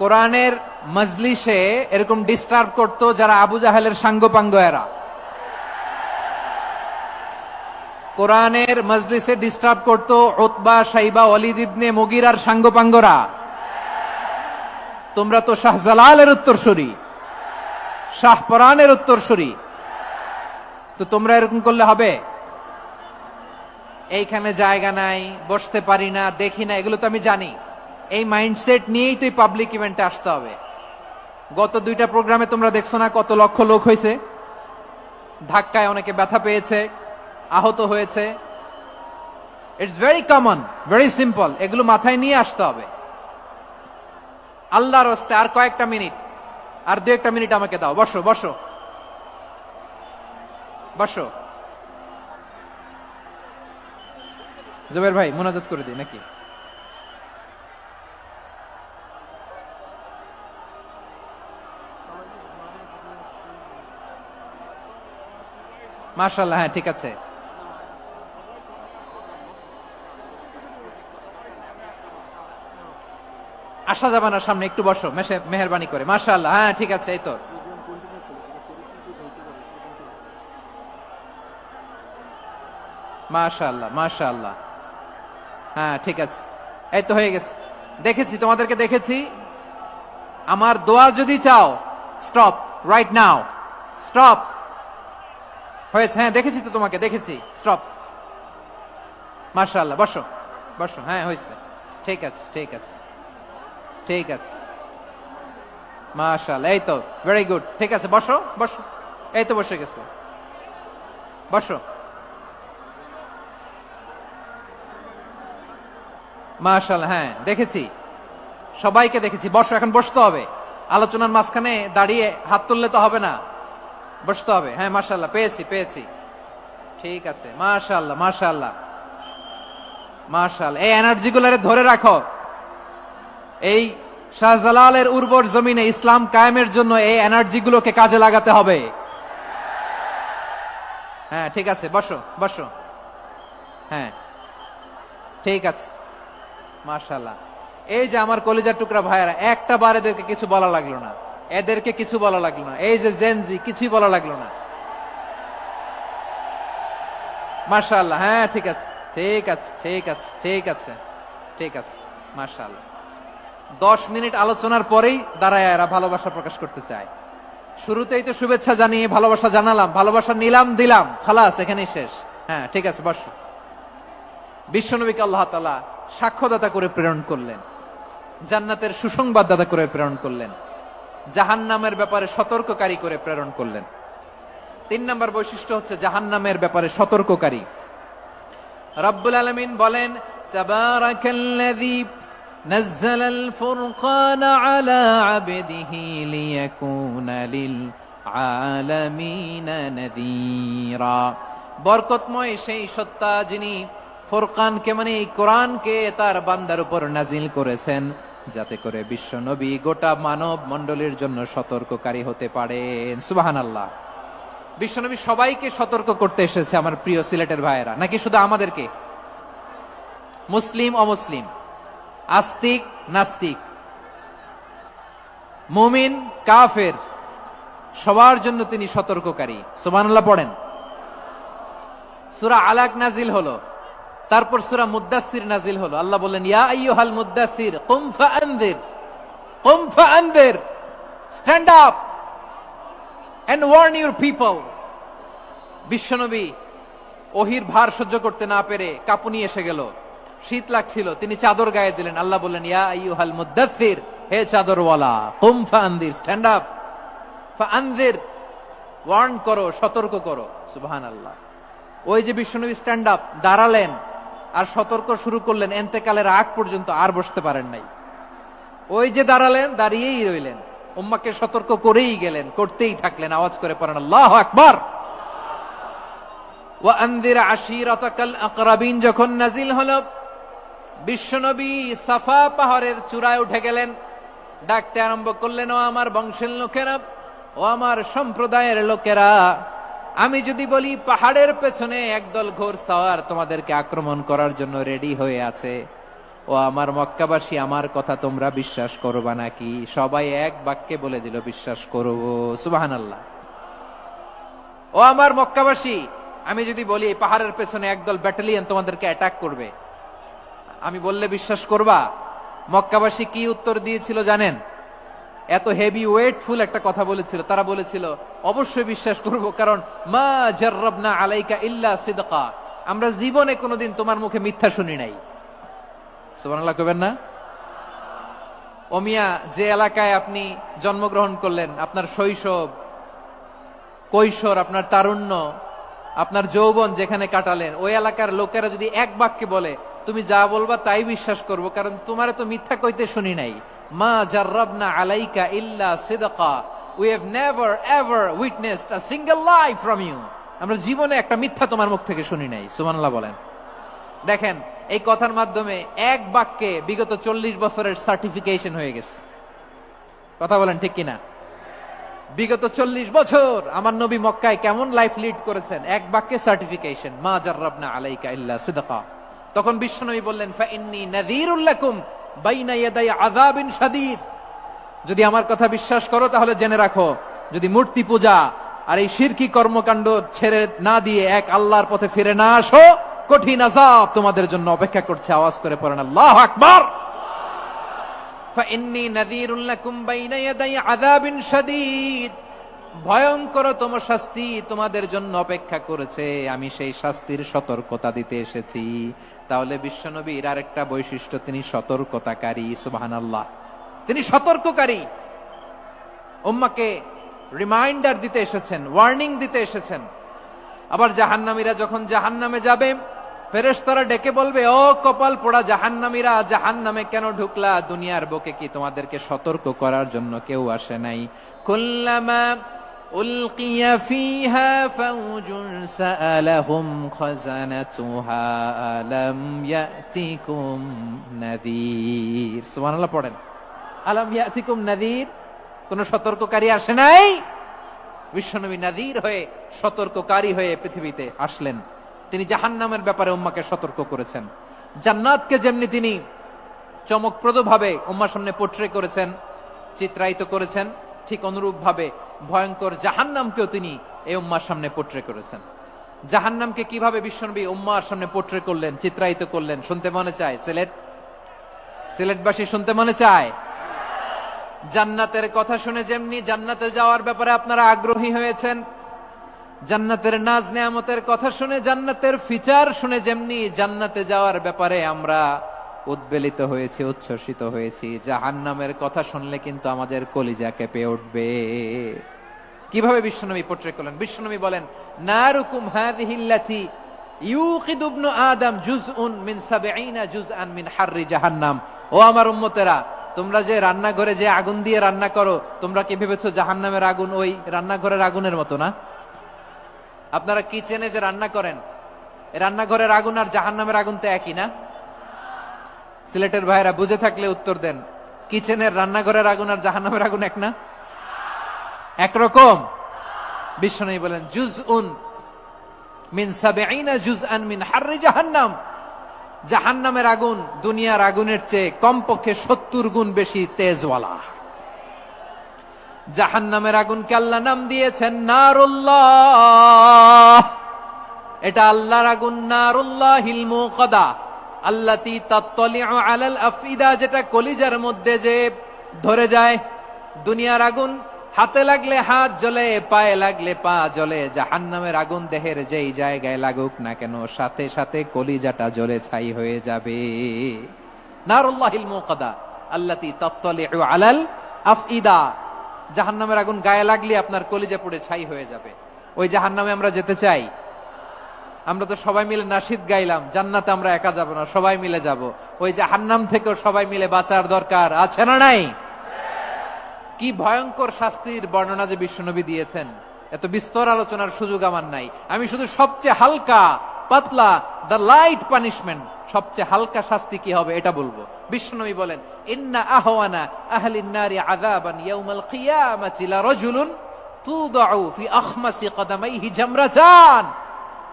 কোরআনের মজলিসে এরকম ডিস্টার্ব করতো যারা আবু জাহেলের সাঙ্গপাঙ্গ এরা। কোরআনের মজলিসে ডিস্টার্ব করতো উতবা, শাইবা, ওয়ালিদ ইবনে মুগিরার সাঙ্গপাঙ্গরা। তোমরা তো শাহজালালের উত্তরসূরি, শাহপরানের উত্তরসূরি, তো তোমরা এরকম করলে হবে? এইখানে জায়গা নাই, বসতে পারি না, দেখি না, এগুলো তো আমি জানি। এই মাইন্ডসেট নিয়েই তো পাবলিক ইভেন্টে আসতে হবে। গত 2টা প্রোগ্রামে তোমরা দেখছো না কত লক্ষ লোক হয়েছে? ধাক্কায় অনেকে ব্যথা পেয়েছে, আহত হয়েছে। It's very common, very simple. এগুলো মাথায় নিয়ে আসতে হবে। আল্লাহর হস্তে আর কয়েকটা মিনিট, আর 2-1 মিনিট আমাকে দাও। বসো বসো বসো। জুবের ভাই মোনাজাত করে দিই নাকি? মাশাআল্লাহ, হ্যাঁ ঠিক আছে। আসা যাবে না সামনে, একটু বসো মেহেরবানি করে। মাশাআল্লাহ, হ্যাঁ ঠিক আছে। এই তো মাশাআল্লাহ মাশাআল্লাহ, হ্যাঁ ঠিক আছে। এই তো হয়ে গেছে। দেখেছি, তোমাদেরকে দেখেছি। আমার দোয়া যদি চাও, স্টপ রাইট নাও, স্টপ। হয়েছে, হ্যাঁ দেখেছি তো, তোমাকে দেখেছি। স্টপ। মাশাআল্লাহ, বসো বসো। হ্যাঁ হয়েছে, ঠিক আছে ঠিক আছে ঠিক আছে। মাশাআল্লাহ, এই তো ভেরি গুড। ঠিক আছে, বসো বসো। এই তো বসে গেছে, বসো। মাশাআল্লাহ, হ্যাঁ দেখেছি, সবাইকে দেখেছি। বসো, এখন বসতে হবে। আলোচনার মাঝখানে দাঁড়িয়ে হাত তুললে তো হবে না, বসতে হবে। হ্যাঁ মাশাআল্লাহ, পেয়েছি পেয়েছি। ঠিক আছে, মাশাআল্লাহ মাশাআল্লাহ মাশাআল্লাহ। এই এনার্জি গুলারে ধরে রাখো। এই শাহজালালের উর্বর জমিনে ইসলাম কায়েমের জন্য এই এনার্জি গুলোকে কাজে লাগাতে হবে। হ্যাঁ ঠিক আছে, বসো বসো। হ্যাঁ ঠিক আছে, মাশাআল্লাহ। এই যে আমার কলিজার টুকরা ভাইয়েরা, একটা বার এদেরকে কিছু বলা লাগলো না, এদেরকে কিছু বলা লাগলো না। এই যে জেনজি, কিছুই বলা লাগলো না। মাশাআল্লাহ, হ্যাঁ ঠিক আছে ঠিক আছে ঠিক আছে ঠিক আছে ঠিক আছে। মাশাআল্লাহ। 10 মিনিট আলোচনার পরেই দাঁড়ায় এরা ভালোবাসা প্রকাশ করতে চায়। শুরুতেই তো শুভেচ্ছা জানিয়ে ভালোবাসা জানালাম, ভালোবাসা নিলাম দিলাম, খালাস এখানেই শেষ। হ্যাঁ ঠিক আছে, বসো। বিশ্বনবীকে আল্লাহ তাআলা সাক্ষ্যদাতা করে প্রেরণ করলেন, জান্নাতের সুসংবাদদাতা করে প্রেরণ করলেন, জাহান্নামের ব্যাপারে সতর্ককারী করে প্রেরণ করলেন। 3 নম্বর বৈশিষ্ট্য হচ্ছে জাহান্নামের ব্যাপারে সতর্ককারী। রব্বুল আলামিন বলেন, তাবারাকাল্লাযী নাযালাল ফুরকানা আলা আবদিহি লিয়াকুনা লিল আলামিনা নাযীরা। বরকতময় সেই সত্তা যিনি ফুরকানকে মানে এই কোরআনকে তার বান্দার উপর নাজিল করেছেন, যাতে করে বিশ্ব নবী গোটা মানব মণ্ডলীর জন্য সতর্ককারী হতে পারেন। সুবহানাল্লাহ। বিশ্বনবী সবাইকে সতর্ক করতে এসেছে, আমার প্রিয় সিলেটের ভাইয়েরা, নাকি শুধু আমাদেরকে? মুসলিম অমুসলিম, আস্তিক নাস্তিক, মুমিন কাফের, সবার জন্য তিনি সতর্ককারী। সুবহানাল্লাহ পড়েন। সূরা আলাক নাজিল হলো, তারপর সূরা মুদ্দাসসির নাজিল হলো। আল্লাহ বললেন, ইয়া আইয়ুহাল মুদ্দাসসির কুম ফাআনযির, কুম ফাআনযির, stand up and warn your people. বিশ্বনবী ওহির ভার সহ্য করতে না পেরে কাঁপুনি এসে গেল, শীত লাগছিল, তিনি চাদর গায়ে দিলেন। আল্লাহ বললেন, ইয়া আইয়ুহাল মুদ্দাসসির, হে চাদরওয়ালা, কুম ফাআনযির, স্ট্যান্ড আপ, ফাআনযির, ওয়ার্ন করো, সতর্ক করো। সুবহানাল্লাহ। ওই যে বিশ্বনবী স্ট্যান্ড আপ, দাঁড়ালেন আর সতর্ক শুরু করলেন, এন্তেকালের আগ পর্যন্ত আর বসতে পারেন নাই। ওই যে দাঁড়ালেন, দাঁড়িয়েই রইলেন, উম্মাকে সতর্ক করেই গেলেন, করতেই থাকলেন। আওয়াজ করে পড়েন আল্লাহু আকবার। ওয়া আনযির আশীরাতাকাল আকরাবিন যখন নাজিল হলো, বিশ্বনবী সাফা পাহাড়ের চূড়ায় উঠে গেলেন, ডাকতে আরম্ভ করলেন, ও আমার বংশের লোকেরা, ও আমার সম্প্রদায়ের লোকেরা, আমি যদি বলি পাহাড়ের পেছনে একদল ঘোড়সাওয়ার তোমাদেরকে আক্রমণ করার জন্য রেডি হয়ে আছে, ও আমার মক্কাবাসী, আমার কথা তোমরা বিশ্বাস করবা নাকি? সবাই এক বাক্যে বলে দিল, বিশ্বাস করব। সুবহানাল্লাহ। ও আমার মক্কাবাসী, আমি যদি বলি এই পাহাড়ের পেছনে একদল ব্যাটালিয়ন তোমাদেরকে অ্যাটাক করবে, আমি বললে বিশ্বাস করবা? মক্কাবাসী কি উত্তর দিয়েছিল জানেন? এত হেভি ওয়েটফুল একটা কথা বলেছিল। তারা বলেছিল, অবশ্যই বিশ্বাস করব, কারণ মা জাররাবনা আলাইকা ইল্লা সিদকা, আমরা জীবনে কোনোদিন তোমার মুখে মিথ্যা শুনি নাই। সুবহানাল্লাহ কইবেন না? ওমিয়া, যে এলাকায় আপনি জন্মগ্রহণ করলেন, আপনার শৈশব, কৈশোর, আপনার তারুণ্য, আপনার যৌবন যেখানে কাটালেন, ওই এলাকার লোকেরা যদি এক বাক্যে বলে তুমি যা বলবা তাই বিশ্বাস করব, কারণ তোমারে তো মিথ্যা কইতে শুনি নাই। মা জাররাবনা আলাইকা ইল্লা সিদকা, we have never ever witnessed a single lie from you. আমরা জীবনে একটা মিথ্যা তোমার মুখ থেকে শুনি নাই। সুবহানাল্লাহ বলেন। দেখেন, এই কথার মাধ্যমে এক বাক্যে বিগত 40 বছরের সার্টিফিকেশন হয়ে গেছে। কথা বলেন ঠিক কিনা? বিগত 40 বছর আমার নবী মক্কায় কেমন লাইফ লিড করেছেন, এক বাক্যে সার্টিফিকেশন, মা জাররাবনা আলাইকা ইল্লা সিদকা। তখন বিশ্বনবী বললেন, ফা ইন্নী নাযীরুল লাকুম বাইনা ইয়াদাই আযাবিন শাদীদ। যদি আমার কথা বিশ্বাস করো তাহলে জেনে রাখো, যদি মূর্তি পূজা আর এই শিরকি কর্মকাণ্ড ছেড়ে না দিয়ে এক আল্লাহর পথে ফিরে না আসো, কঠিন আযাব তোমাদের জন্য অপেক্ষা করছে। আওয়াজ করে পড়েন আল্লাহু আকবার। ফাইন্নী নাযীরুল লাকুম বাইনা ইয়াদাই আযাবিন শাদীদ, ভয়ঙ্করতম শাস্তি তোমাদের জন্য অপেক্ষা করেছে, আমি সেই শাস্তির সতর্কতা দিতে এসেছি। তাহলে বিশ্বনবীর আরেকটা বৈশিষ্ট্য, তিনি সতর্কতাকারী। সুবহানাল্লাহ, তিনি সতর্ককারী। উম্মাহকে রিমাইন্ডার দিতে এসেছেন, ওয়ার্নিং দিতে এসেছেন। আবার জাহান্নামীরা যখন জাহান্নামে যাবে, ফেরেশতারা ডেকে বলবে, ও কপাল পোড়া জাহান্নামীরা, জাহান্নামে কেন ঢুকলা? দুনিয়ার বুকে কি তোমাদেরকে সতর্ক করার জন্য কেউ আসে নাই? কুল্লামা উলকিয়া ফিহা ফাউজুন সাআলাহুম খাযানাতুহা আলাম ইয়াতিকুম নাযীর। সুবহানাল্লাহ পড়েন, আলাম ইয়াতিকুম নাযীর, কোন সতর্ককারী আসে নাই? বিশ্বনবী নাযীর হয়ে, সতর্ককারী হয়ে পৃথিবীতে আসলেন। তিনি জাহান্নামের ব্যাপারে উম্মাকে সতর্ক করেছেন। জান্নাতকে যেমনি তিনি চমকপ্রদ ভাবে উম্মার সামনে পোট্রে করেছেন, চিত্রায়িত করেছেন, ঠিক অনুরূপ ভাবে ভয়ঙ্কর জাহান্নামকেও তিনি এই উম্মার সামনে পোট্রে করেছেন। জাহান্নামকে কিভাবে বিশ্বনবী উম্মার সামনে পোট্রে করলেন, চিত্রায়িত করলেন, শুনতে মনে চায়? সিলেটবাসী শুনতে মনে চায়? জান্নাতের কথা শুনে যেমনি জান্নাতে যাওয়ার ব্যাপারে আপনারা আগ্রহী হয়েছেন, জান্নাতের নাজ নেয়ামতের কথা শুনে, জান্নাতের ফিচার শুনে যেমনি জান্নাতে যাওয়ার ব্যাপারে আমরা উদ্বেলিত হয়েছি, উচ্ছ্বসিত হয়েছি, জাহান্নামের কথা শুনলে কিন্তু আমাদের কলিজা কেঁপে উঠবে। কিভাবে বিশ্বনবী পোট্রে করলেন? বিশ্বনবী বলেন, নারুকুম হাযিহিল্লাতী ইউকিদু ইবনু আদম জুজউন মিন ৭০ জুজআন মিন হাররি জাহান্নাম। ও আমার উম্মতেরা, তোমরা যে রান্নাঘরে যে আগুন দিয়ে রান্না করো, তোমরা কি ভেবেছো জাহান্নামের আগুন ওই রান্নাঘরের আগুনের মতো না? আপনারা কিচেনে যে রান্না করেন, রান্নাঘরের আগুন আর জাহান্নামের আগুন তো একই না? সিলেটের ভাইরা বুঝে থাকলে উত্তর দেন, কিচেনের রান্নাঘরের আগুন আর জাহান্নামের আগুন এক না? একরকম? বিশ্বনবী বলেন, জুজউন মিন ৭০ জুজআন মিন হাররি জাহান্নাম। জাহান্নামের আগুন দুনিয়ার আগুনের চেয়ে কমপক্ষে ৭০ গুণ বেশি তেজওয়ালা। জাহান্নামের আগুনকে আল্লাহ নাম দিয়েছেন নারুল্লাহ। এটা আল্লাহর আগুন, নারুল্লাহিল মুকাদা আল্লাতী তাত্তালিউ আলাল আফইদা, যেটা কলিজার মধ্যে যে ধরে যায়। দুনিয়ার আগুন হাতে লাগলে হাত জ্বলে, পায়ে লাগলে পা জ্বলে। জাহান্নামের আগুন দেহের যেই জায়গায় লাগুক না কেন, সাথে সাথে কলিজাটা জ্বলে ছাই হয়ে যাবে। নারুল্লাহিল মুকাদা আল্লাতী তাত্তালিউ আলাল আফইদা, জাহান্নামের আগুন গায়ে লাগলে আপনার কলিজা পুড়ে ছাই হয়ে যাবে। ওই জাহান্নামে আমরা যেতে চাই? আমরা তো সবাই মিলে নাশিদ গাইলাম, জান্নাতে আমরা একা যাব না, সবাই মিলে যাব। ওই জাহান্নাম থেকেও সবাই মিলে বাঁচার দরকার আছে না নাই? কি ভয়ঙ্কর শাস্তির বর্ণনা যে বিশ্বনবী দিয়েছেন, এত বিস্তর আলোচনার সুযোগ আমার নাই। আমি শুধু সবচেয়ে হালকা পাতলা, দ্য লাইট পানিশমেন্ট, সবচেয়ে হালকা শাস্তি কি হবে এটা বলবো। বিশ্বনবী বলেন, ইন্না আহওয়ানা আহলিন নারি আযাবান ইয়াউমাল কিয়ামাতি লারাজুলুন তুদাউ ফি আখমাসি কদামাইহি জামরাতান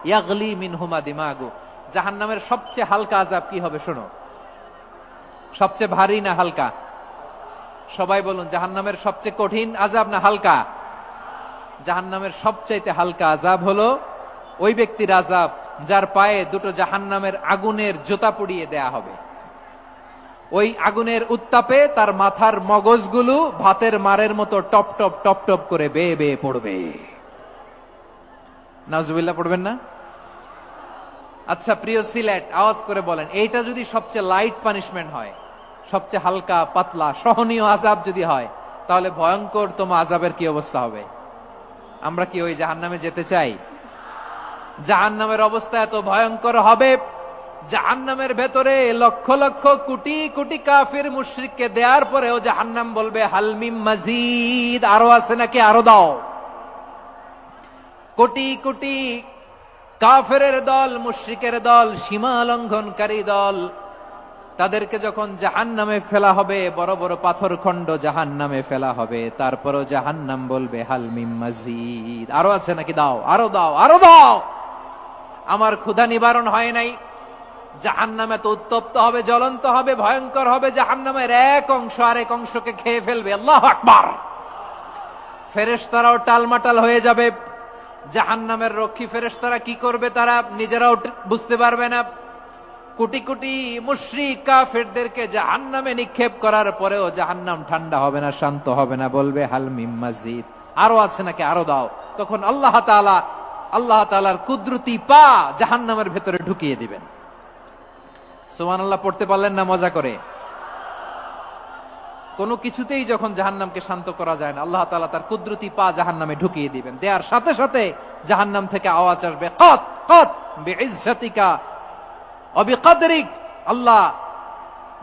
ইয়াগলি মিনহুমা দিমাগু। জাহান্নামের সবচেয়ে হালকা আযাব কি হবে শোনো। সবচেয়ে ভারী না হালকা? সবাই বলুন, জাহান্নামের সবচেয়ে কঠিন আযাব না হালকা? জাহান্নামের সবচাইতে হালকা আযাব হলো ওই ব্যক্তির আযাব যার পায়ে দুটো জাহান্নামের আগুনের জুতা পুড়িয়ে দেয়া হবে। ওই আগুনের উত্তাপে তার মাথার মগজগুলো ভাতের মারের মতো টপ টপ টপ টপ করে বেয়ে বেয়ে পড়বে। নাউজুবিল্লাহ পড়বেন না? আচ্ছা প্রিয় সিলেট, আওয়াজ করে বলেন, এইটা যদি সবচেয়ে লাইট পানিশমেন্ট হয়, সবচেয়ে হালকা পাতলা সহনীয় আযাব যদি হয়, তাহলে ভয়ঙ্করতম আযাবের কি অবস্থা হবে? আমরা কি ওই জাহান্নামে যেতে চাই? জাহান্নামের অবস্থা এত ভয়ঙ্কর হবে, জাহান্নামের ভেতরে লক্ষ লক্ষ কোটি কোটি কাফির মুশরিককে দেওয়ার পরেও জাহান্নাম বলবে হালমিম মাজিদ, আরো আছে নাকি, আরো দাও। কোটি কোটি কাফেরের দল, মুশরিকের দল, সীমা লঙ্ঘনকারী দল, তাদেরকে যখন জাহান্নামে ফেলা হবে, বড় বড় পাথর খণ্ড জাহান্নামে ফেলা হবে, তারপরও জাহান্নাম বলবে হালমিম মাজিদ, আরো আছে নাকি, দাও, আরো দাও, আরো দাও। আমার ক্ষুধা নিবারণ হয় নাই। জাহান্নামে তো উত্তপ্ত হবে, জ্বলন্ত হবে, ভয়ঙ্কর হবে। জাহান্নামের এক অংশ আরেক অংশকে খেয়ে ফেলবে। আল্লাহু আকবার। ফেরেশতারাও টালমাটাল হয়ে যাবে। জাহান্নামের রক্ষী ফেরেশতারা কি করবে তারা নিজেরাও বুঝতে পারবে না। কোটি কোটি মুশরিক কাফেরদেরকে জাহান্নামে নিক্ষেপ করার পরেও জাহান্নাম ঠান্ডা হবে না, শান্ত হবে না, বলবে হাল মিম মাজিদ, আরো আছে নাকি, আরো দাও। তখন আল্লাহ তাআলার কুদরতি পা জাহান্নামের ভেতরে ঢুকিয়ে দিবেন। সুবহানাল্লাহ পড়তে পারলেন না মজা করে? কোনো কিছুতেই যখন জাহান্নামকে শান্ত করা যায় না, আল্লাহ তাআলা তার কুদরতি পা জাহান্নামে ঢুকিয়ে দিবেন। দেয়ার সাথে সাথে জাহান্নাম থেকে আওয়াজ আসবে, কাত কাত বিইজ্জাতিকা ওয়া বিকদরিক, আল্লাহ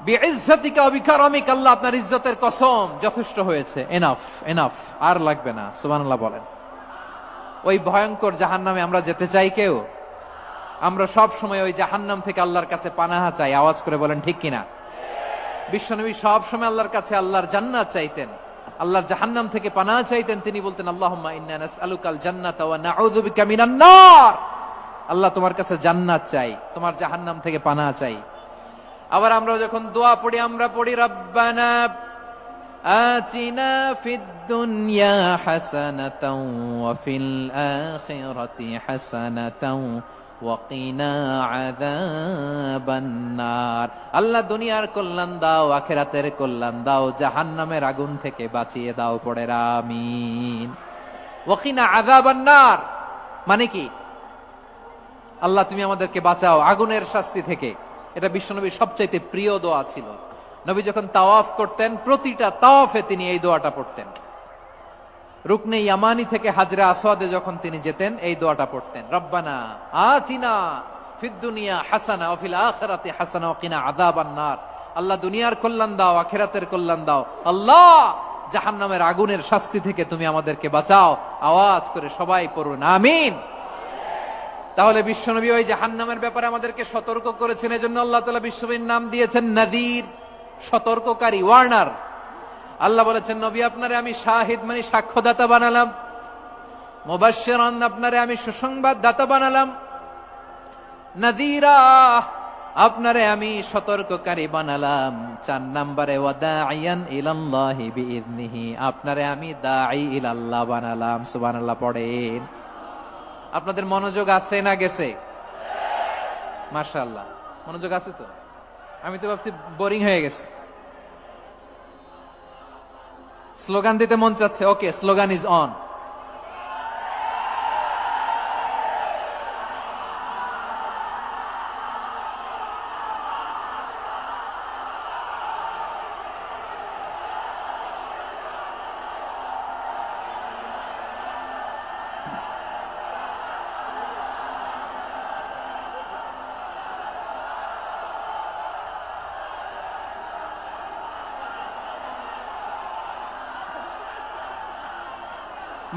বিইজ্জাতিকা ওয়া বিকারামিক, আল্লাহ আপনার ইজ্জতের কসম, যথেষ্ট হয়েছে, এনাফ এনাফ, আর লাগবে না। সুবহানাল্লাহ বলেন। ওই ভয়ঙ্কর জাহান্নামে আমরা যেতে চাই কেউ? আমরা সব সময় ওই জাহান্নাম থেকে আল্লাহর কাছে পানাহা চাই। আওয়াজ করে বলেন ঠিক কিনা? বিশ্বনবী সব সময় আল্লাহর কাছে আল্লাহর জান্নাত চাইতেন, আল্লাহর জাহান্নাম থেকে পানাহা চাইতেন। তিনি বলতেন আল্লাহুম্মা ইন্না নাসআলুকাল জান্নাতা ওয়া নাউযু বিকা মিনান নার। আল্লাহ তোমার কাছে জান্নাত চাই, তোমার জাহান্নাম থেকে পানাহা চাই। আবার আমরা যখন দোয়া পড়ি, আমরা পড়ি রব্বানা আতিনা ফিদ দুনিয়া হাসানাতাও ওয়া ফিল আখিরাতি হাসানাতাও ওয়া কিনা আযাবান নার। আল্লাহ দুনিয়ার কল্যাণ দাও, আখিরাতের কল্যাণ দাও, জাহান্নামের আগুন থেকে বাঁচিয়ে দাও, পড়ে আমিন। ওয়া কিনা আযাবান নার মানে কি? আল্লাহ তুমি আমাদেরকে বাঁচাও আগুনের শাস্তি থেকে। এটা বিশ্বনবীর সবচাইতে প্রিয় দোয়া ছিল। নবী যখন তাওয়াফ করতেন, প্রতিটা তাওয়াফে তিনি এই দোয়াটা পড়তেন। রুকনে ইয়ামানি থেকে হাজরে আসওয়াদে যখন তিনি যেতেন, এই দোয়াটা পড়তেন, রব্বানা আতিনা ফিদ দুনিয়া হাসানা ওয়া ফিল আখিরাতি হাসানা ওয়া কিনা আযাবান নার। আল্লাহ দুনিয়ার কল্যাণ দাও, আখিরাতের কল্যাণ দাও, আল্লাহ জাহান্নামের আগুনের শাস্তি থেকে তুমি আমাদেরকে বাঁচাও। আওয়াজ করে সবাই পড়ুন আমিন। তাহলে বিশ্বনবী ওই জাহান্নামের ব্যাপারে আমাদেরকে সতর্ক করেছেন। এজন্য আল্লাহ তাআলা বিশ্বনবীর নাম দিয়েছেন নাযীর, সতর্ককারী, ওয়ার্নার। আল্লাহ বলেছেন নবী আপনারে আমি শাহিদ মানে সাক্ষ্যদাতা বানালাম, মুবাশশিরান আপনারে আমি সুসংবাদ দাতা বানালাম, নাযীরা আপনারে আমি সতর্ককারী বানালাম। 4 নম্বরে ওয়া দাঈয়ান ইলাল্লাহি বিইذনিহি, আপনারে আমি দাঈ ইলাল্লাহ বানালাম। সুবহানাল্লাহ পড়েন। আপনাদের মনোযোগ আছে না গেছে? মাশাআল্লাহ মনোযোগ আছে তো। আমি তো ভাবছি বোরিং হয়ে গেছে। স্লোগান দিতে মন চাচ্ছে। ওকে, স্লোগান ইজ অন।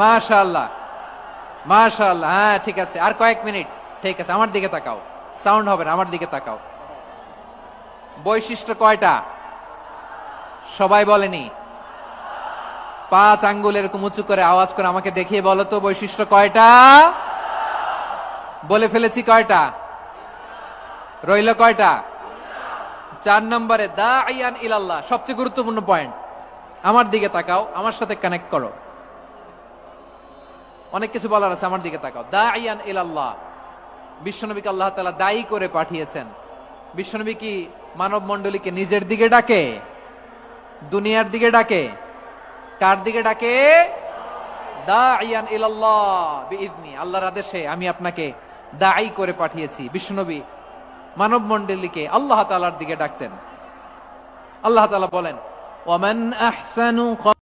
মাশাআল্লাহ মাশাআল্লাহ। হ্যাঁ ঠিক আছে, আর কয়েক মিনিট। ঠিক আছে, আমার দিকে তাকাও, সাউন্ড হবে না, আমার দিকে তাকাও। বৈশিষ্ট্য কয়টা সবাই বলেনি? 5 আঙ্গুল এরকম উঁচু করে আওয়াজ করে আমাকে দেখিয়ে বলো তো বৈশিষ্ট্য কয়টা? বলে ফেলেছি কয়টা? রইল কয়টা? 4 নম্বরে দাঈয়ান ইলাল্লাহ, সবচেয়ে গুরুত্বপূর্ণ পয়েন্ট। আমার দিকে তাকাও, আমার সাথে কানেক্ট করো। অনেক কিছু বলার আছে, আমার দিকে তাকাও। দাঈয়ান ইলাল্লাহ, বিশ্বনবীকে আল্লাহ তাআলা দায়ী করে পাঠিয়েছেন। বিশ্বনবী কি মানব মণ্ডলীকে নিজের দিকে ডাকে? দুনিয়ার দিকে ডাকে? কার দিকে ডাকে? দাঈয়ান ইলাল্লাহ বিইذনি, আল্লাহর আদেশে আমি আপনাকে দায়ী করে পাঠিয়েছি। বিশ্বনবী মানব মণ্ডলীকে আল্লাহ তাআলার দিকে ডাকতেন। আল্লাহ তাআলা বলেন ওয়ামান আহসানু